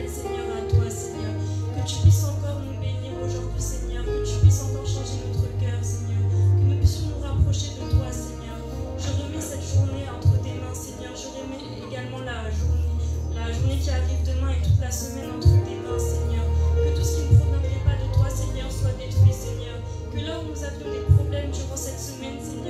Seigneur, à toi, la semaine entre tes mains, Seigneur. Que tout ce qui ne proviendrait pas de toi, Seigneur, soit détruit, Seigneur. Que là où nous avions des problèmes durant cette semaine, Seigneur,